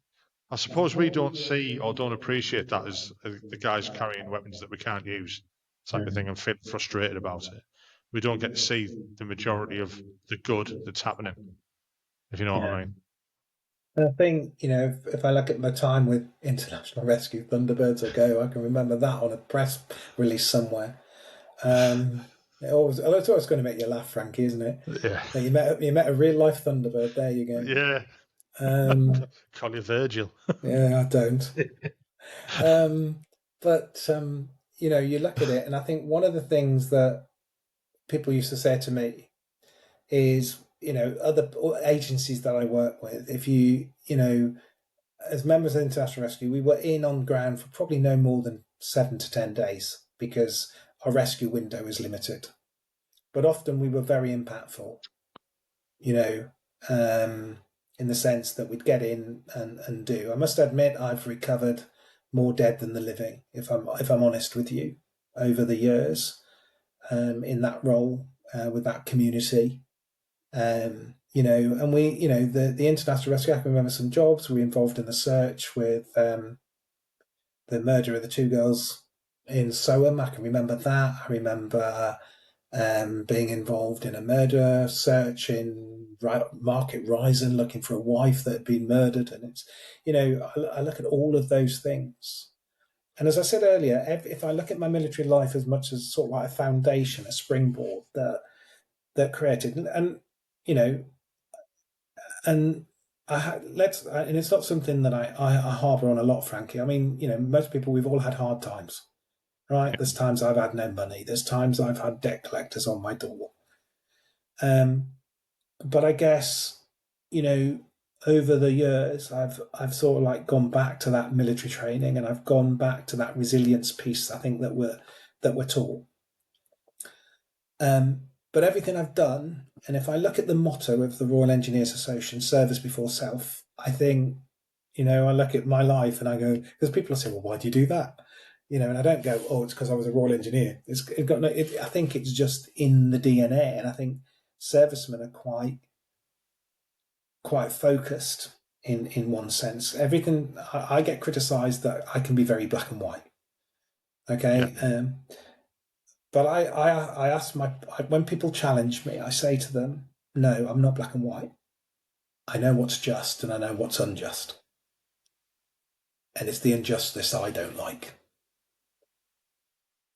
I suppose we don't see or don't appreciate that as the guys carrying weapons that we can't use, type of thing, and feel frustrated about it. We don't get to see the majority of the good that's happening, if you know what I mean. I think, if I look at my time with International Rescue Thunderbirds ago, I can remember that on a press release somewhere. It's always going to make you laugh, Frankie, isn't it? Yeah. That you met a real life Thunderbird. There you go. Yeah. Call you Virgil. Yeah, I don't. But you look at it, and I think one of the things that people used to say to me is, other agencies that I work with, if as members of International Rescue, we were in on ground for probably no more than 7 to 10 days because our rescue window is limited. But often we were very impactful, you know, in the sense that we'd get in and do. I must admit, I've recovered more dead than the living, if I'm honest with you, over the years, in that role with that community. And the International Rescue, I can remember some jobs. We were involved in the search with the murder of the two girls in Soham. I can remember that. I remember being involved in a murder search in Market Risen, looking for a wife that had been murdered. And I look at all of those things. And as I said earlier, if I look at my military life as much as sort of like a foundation, a springboard that created, and you know, and and it's not something that I harbour on a lot, Frankie. I mean, most people, we've all had hard times, right? There's times I've had no money. There's times I've had debt collectors on my door. But I guess, over the years, I've sort of like gone back to that military training, and I've gone back to that resilience piece. I think that we're taught. But everything I've done, and if I look at the motto of the Royal Engineers Association, service before self, I think, I look at my life and I go, because people will say, well, why do you do that? And I don't go, oh, it's because I was a Royal Engineer. It got no. I think it's just in the DNA, and I think servicemen are quite focused in one sense. Everything I get criticised that I can be very black and white. Yeah. Okay, but I ask when people challenge me, I say to them, no, I'm not black and white. I know what's just and I know what's unjust, and it's the injustice I don't like.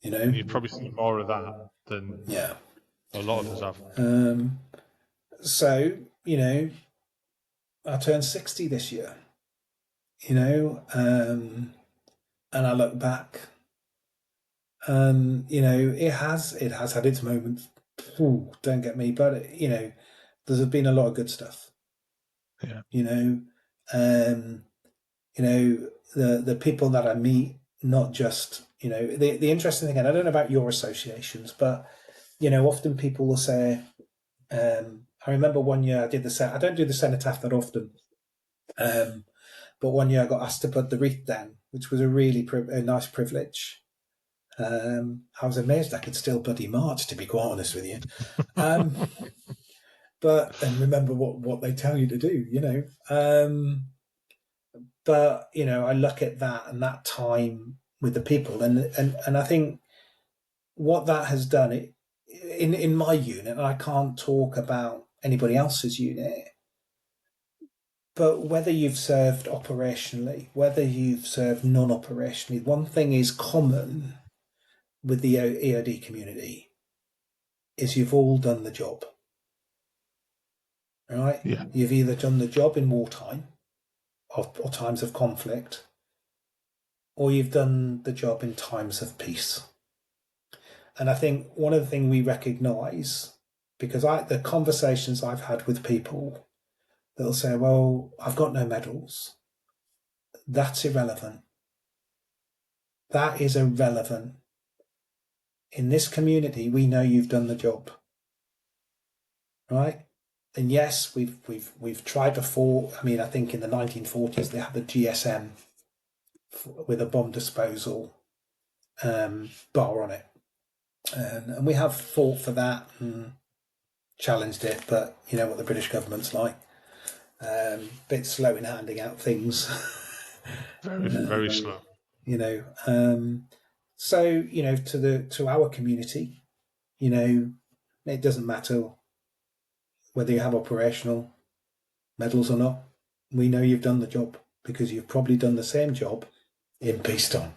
And you've probably seen more of that than Yeah. a lot of us have. Um, so I turned 60 this year. And I look back, and it has had its moments. Ooh, don't get me, but there's been a lot of good stuff. Yeah. You know, um, the people that I meet, not just the interesting thing, and I don't know about your associations, but often people will say, I remember one year I did I don't do the cenotaph that often, but one year I got asked to put the wreath down, which was a really a nice privilege. I was amazed I could still bloody march, to be quite honest with you. Um, and remember what they tell you to do. But I look at that and that time with the people, and I think what that has done in my unit, and I can't talk about anybody else's unit, but whether you've served operationally, whether you've served non-operationally, one thing is common with the EOD community is you've all done the job. Right? Yeah. You've either done the job in wartime or times of conflict, or you've done the job in times of peace. And I think one of the things we recognise, because the conversations I've had with people, they'll say, well, I've got no medals. That's irrelevant. That is irrelevant. In this community, we know you've done the job. Right? And yes, we've tried before. I mean, I think in the 1940s they had the GSM with a bomb disposal bar on it, and we have fought for that and challenged it. But you know what the British government's like, bit slow in handing out things. Very, very slow. you know, so to our community, it doesn't matter whether you have operational medals or not. We know you've done the job because you've probably done the same job in peacetime.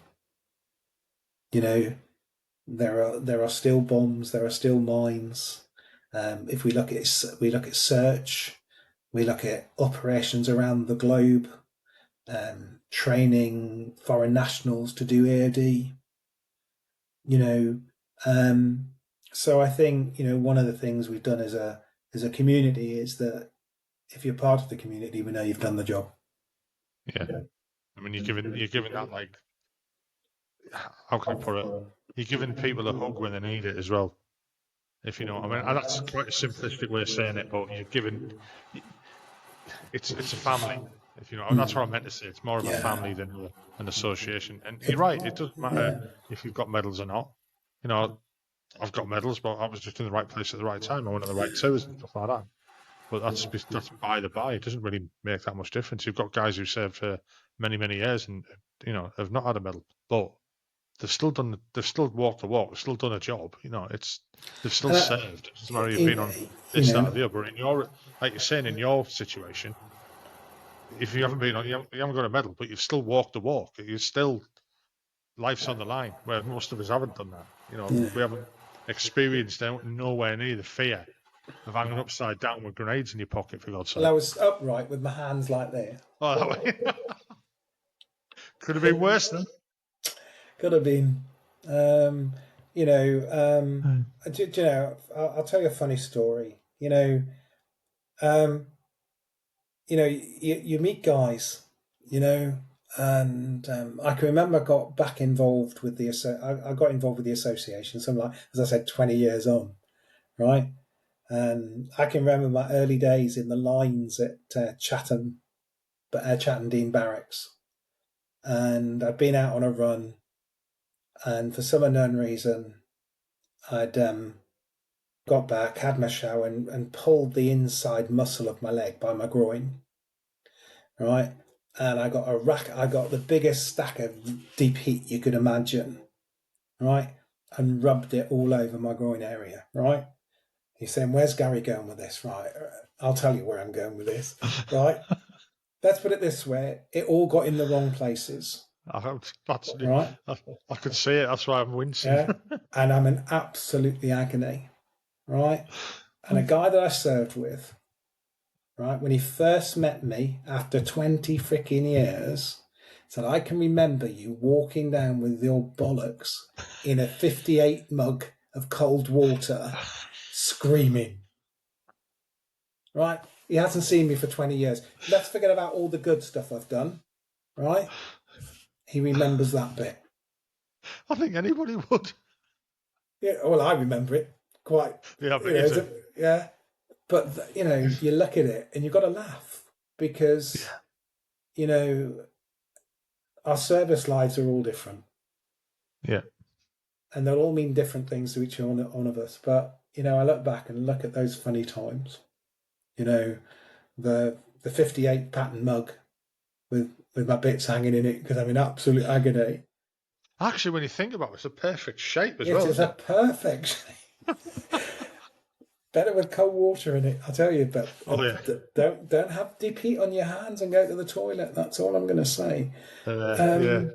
There are still bombs, there are still mines. If we look at search, we look at operations around the globe, training foreign nationals to do AOD. So I think one of the things we've done as a community is that if you're part of the community, we know you've done the job. Yeah. I mean, you're giving that, like, how can I put it? You're giving people a hug when they need it as well. If you know, I mean, and that's quite a simplistic way of saying it, but you're giving. It's a family. If you know, that's what I meant to say. It's more of a Yeah. family than an association. And you're It, right. It doesn't matter yeah. if you've got medals or not. You know, I've got medals, but I was just in the right place at the right time. I went on the right tours and stuff like that. But that's by the by. It doesn't really make that much difference. You've got guys who served for many, many years and have not had a medal, but they've still walked the walk. They've still done a job. They've still And served. It doesn't matter if you've in, been on you this, that, or know, the other. Like you're saying, in your situation, if you haven't been on, you haven't got a medal, but you've still walked the walk. You still life's on the line. Where most of us haven't done that. yeah. We haven't experienced nowhere near the fear of hanging upside down with grenades in your pocket, for God's Well, I sake. was upright with my hands like that. Oh, that way. Could have been worse then. Could have been. Um, you know, Mm. I'll tell you a funny story. Um, you meet guys, and I can remember I got back involved with I got involved with the association, something like, as I said, 20 years on, right? And I can remember my early days in the lines at Chatham, Chatham Dean Barracks, and I'd been out on a run, And for some unknown reason, I'd got back, had my shower, and pulled the inside muscle of my leg by my groin, right? And I got a rack. I got the biggest stack of deep heat you could imagine, right? And rubbed it all over my groin area, right? He's saying, "Where's Gary going with this?" Right? I'll tell you where I'm going with this, right? Let's put it this way: it all got in the wrong places, That's, right? I could see it. That's why I'm wincing. Yeah, and I'm in absolutely agony, right? And a guy that I served with, right, when he first met me after 20 freaking years, said, "I can remember you walking down with your bollocks in a 58 mug of cold water, screaming." Right? He hasn't seen me for 20 years. Let's forget about all the good stuff I've done, right? He remembers that bit. I think anybody would. Yeah, well, I remember it quite, Yeah, but you do. yeah. But, you look at it and you've got to laugh because, Yeah. our service lives are all different Yeah. and they'll all mean different things to each one of us. But, I look back and look at those funny times, the 58 pattern mug with my bits hanging in it because I'm in absolute agony. Actually, when you think about it, it's a perfect shape as It well, is isn't a it? perfect better with cold water in it, I tell you. But Oh yeah. don't have deep heat on your hands and go to the toilet. That's all I'm going to say. Yeah. Um, Had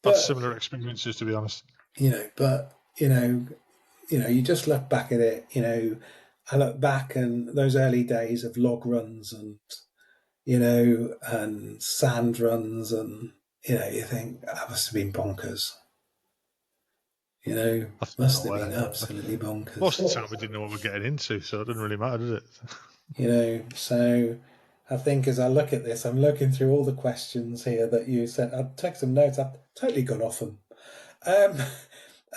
but similar experiences, to be honest. you just look back at it. I look back and those early days of log runs and sand runs, and you think that must have been bonkers. That's Must not have been where. absolutely bonkers. Most of the time, we didn't know what we're getting into, so it didn't really matter, did it? So I think as I look at this, I'm looking through all the questions here that you sent. I've taken some notes. I've totally gone off them, um,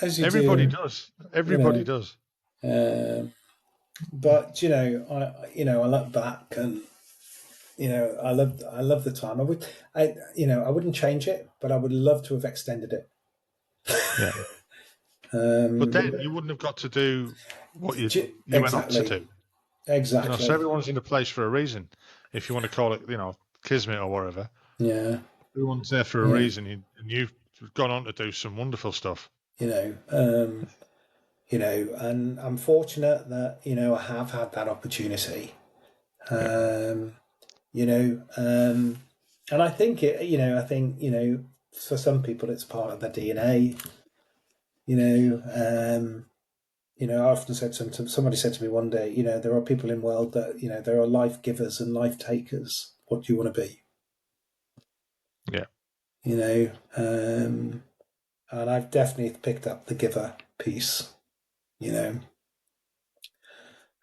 as you Everybody do, does. you Everybody know. does. Um, but I look back and I love the time. I wouldn't change it, but I would love to have extended it. Yeah. But Um, then you wouldn't have got to do what you went on to exactly, do. So exactly. everyone's in a place for a reason. If you want to call it, kismet or whatever, Yeah, everyone's there for a yeah. reason, and you've gone on to do some wonderful stuff. You know, um, and I'm fortunate that I have had that opportunity. Yeah. Um, and I think for some people it's part of their DNA. You know, um, I often said somebody said to me one day, there are people in the world that there are life givers and life takers. What do you want to be? Yeah. You know, and I've definitely picked up the giver piece. You know,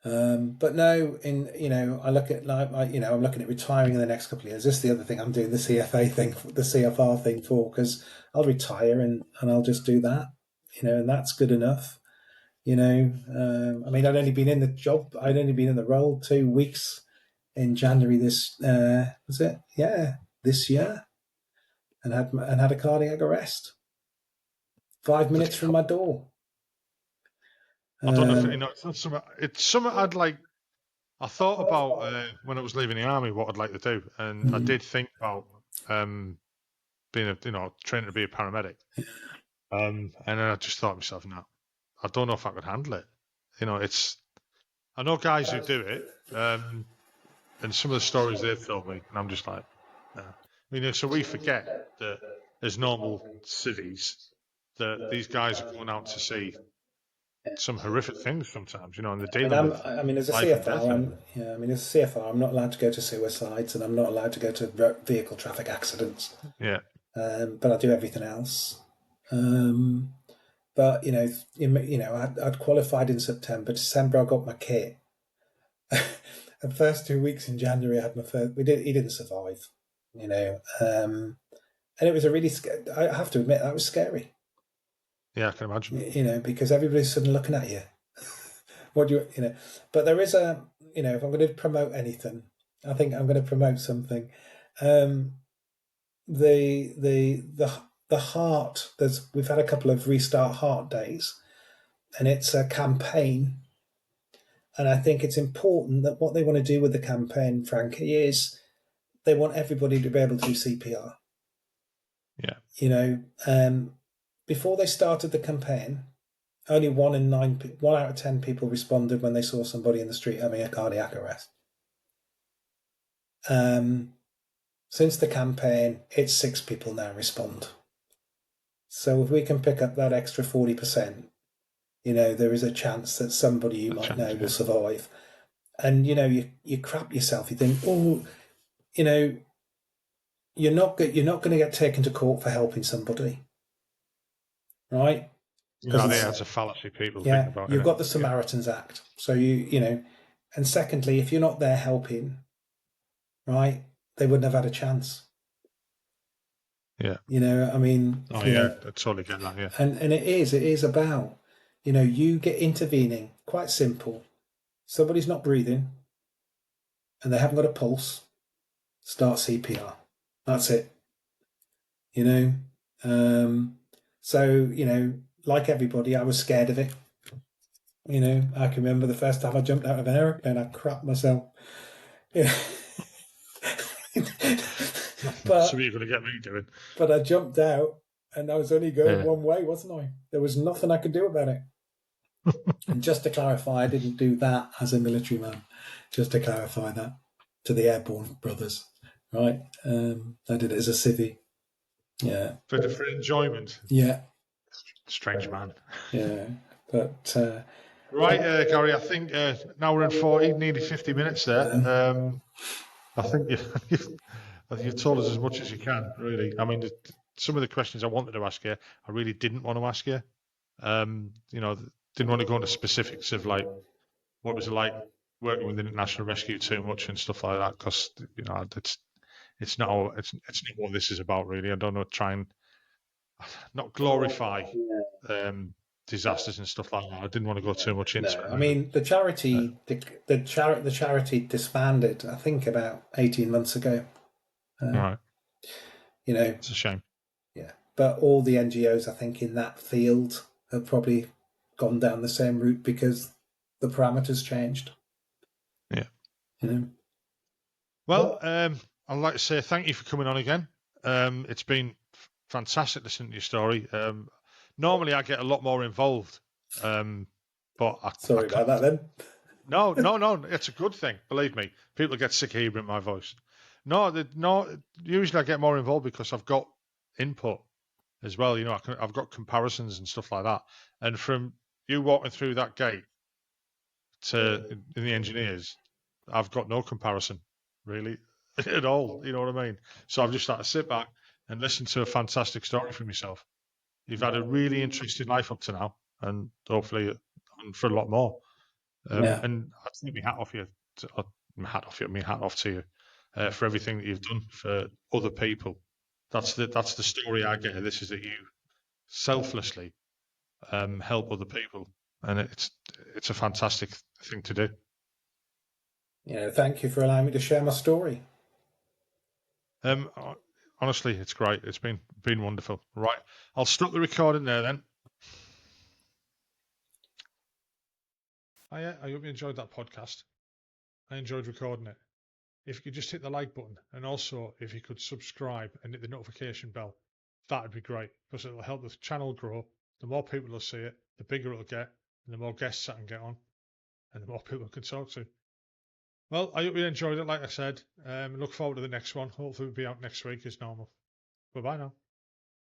but no, I look at I'm looking at retiring in the next couple of years. This is the other thing I'm doing the CFA thing, the CFR thing for, because I'll retire and I'll just do that, and that's good enough. I'd only been in the job, I'd only been in the role 2 weeks in January this was it? Yeah, this year, and had a cardiac arrest 5 minutes from my door. I don't know if Um, it's not something. It's something I'd like. I thought about when I was leaving the army what I'd like to do, and I mm, did think about being training to be a paramedic. And then I just thought to myself, no, I don't know if I could handle it. It's I know guys who do it, and some of the stories they've told me, and I'm just like, no. So we forget that as normal civvies, that these guys are going out to see some horrific things sometimes, and they're dealing with as a life and CFR, death. And as a CFR, I'm not allowed to go to suicides, and I'm not allowed to go to vehicle traffic accidents. yeah, But I do everything else. Um, but I'd qualified in September. December, I got my kit. The first 2 weeks in January, I had my first. He didn't survive. And it was a really. I have to admit that was scary. yeah, I can imagine. Because everybody's suddenly looking at you. What do you. But there is a. If I'm going to promote anything, I think I'm going to promote something. Um, the the heart. We've had a couple of Restart Heart days, and it's a campaign. And I think it's important that what they want to do with the campaign, Frankie, is they want everybody to be able to do CPR. Yeah. You know, before they started the campaign, only 1 out of 10 people responded when they saw somebody in the street having a cardiac arrest. Since the campaign, it's 6 people now respond. So if we can pick up that extra 40%, you know, there is a chance that somebody you might know will survive. And, you know, you crap yourself. You think, oh, you know, you're not going to get taken to court for helping somebody, right? You know, that's a fallacy people think about. You've got the Samaritan's Act. So you know, and secondly, if you're not there helping, right, they wouldn't have had a chance. Yeah. You know, I mean, I totally get that. Yeah. And it is about, you know, you get intervening. Quite simple. Somebody's not breathing, and they haven't got a pulse. Start CPR. That's it. You know, so you know, like everybody, I was scared of it. You know, I can remember the first time I jumped out of an aeroplane, I crapped myself. Yeah. But so you're going to get me doing. But I jumped out, and I was only going one way, wasn't I? There was nothing I could do about it. And just to clarify, I didn't do that as a military man. Just to clarify that to the airborne brothers, right? I did it as a civvy. Yeah. For enjoyment. Yeah. Strange man. Yeah. But right, Gary, I think now we're in 40, nearly 50 minutes there. I think you've told us as much as you can, really. I mean, some of the questions I wanted to ask you, I really didn't want to ask you. You know, didn't want to go into specifics of like what was it like working with the International Rescue too much and stuff like that, because you know it's not what this is about, really. I don't know, try and not glorify disasters and stuff like that. I didn't want to go too much into it. I mean, the charity disbanded, I think, about 18 months ago. Right. You know, it's a shame. Yeah, but all the NGOs, I think, in that field have probably gone down the same route because the parameters changed. Yeah. You know. Well, I'd like to say thank you for coming on again. It's been fantastic listening to your story. Normally, I get a lot more involved, but sorry about that. Then no, it's a good thing. Believe me, people get sick of hearing my voice. No. Usually, I get more involved because I've got input as well. You know, I've got comparisons and stuff like that. And from you walking through that gate to in the engineers, I've got no comparison really at all. You know what I mean? So I've just had to sit back and listen to a fantastic story from yourself. You've had a really interesting life up to now, and hopefully for a lot more. And I take my hat off you. My hat off to you for everything that you've done for other people. That's the story I get. This is that you selflessly help other people, and it's a fantastic thing to do. Yeah, thank you for allowing me to share my story. Honestly, it's great. It's been wonderful. Right, I'll stop the recording there then. I hope you enjoyed that podcast. I enjoyed recording it. If you could just hit the like button, and also if you could subscribe and hit the notification bell, that would be great, because it'll help the channel grow. The more people will see it, the bigger it'll get, and the more guests I can get on, and the more people I can talk to. Well, I hope you enjoyed it, like I said. Look forward to the next one. Hopefully we'll be out next week as normal. Bye-bye now.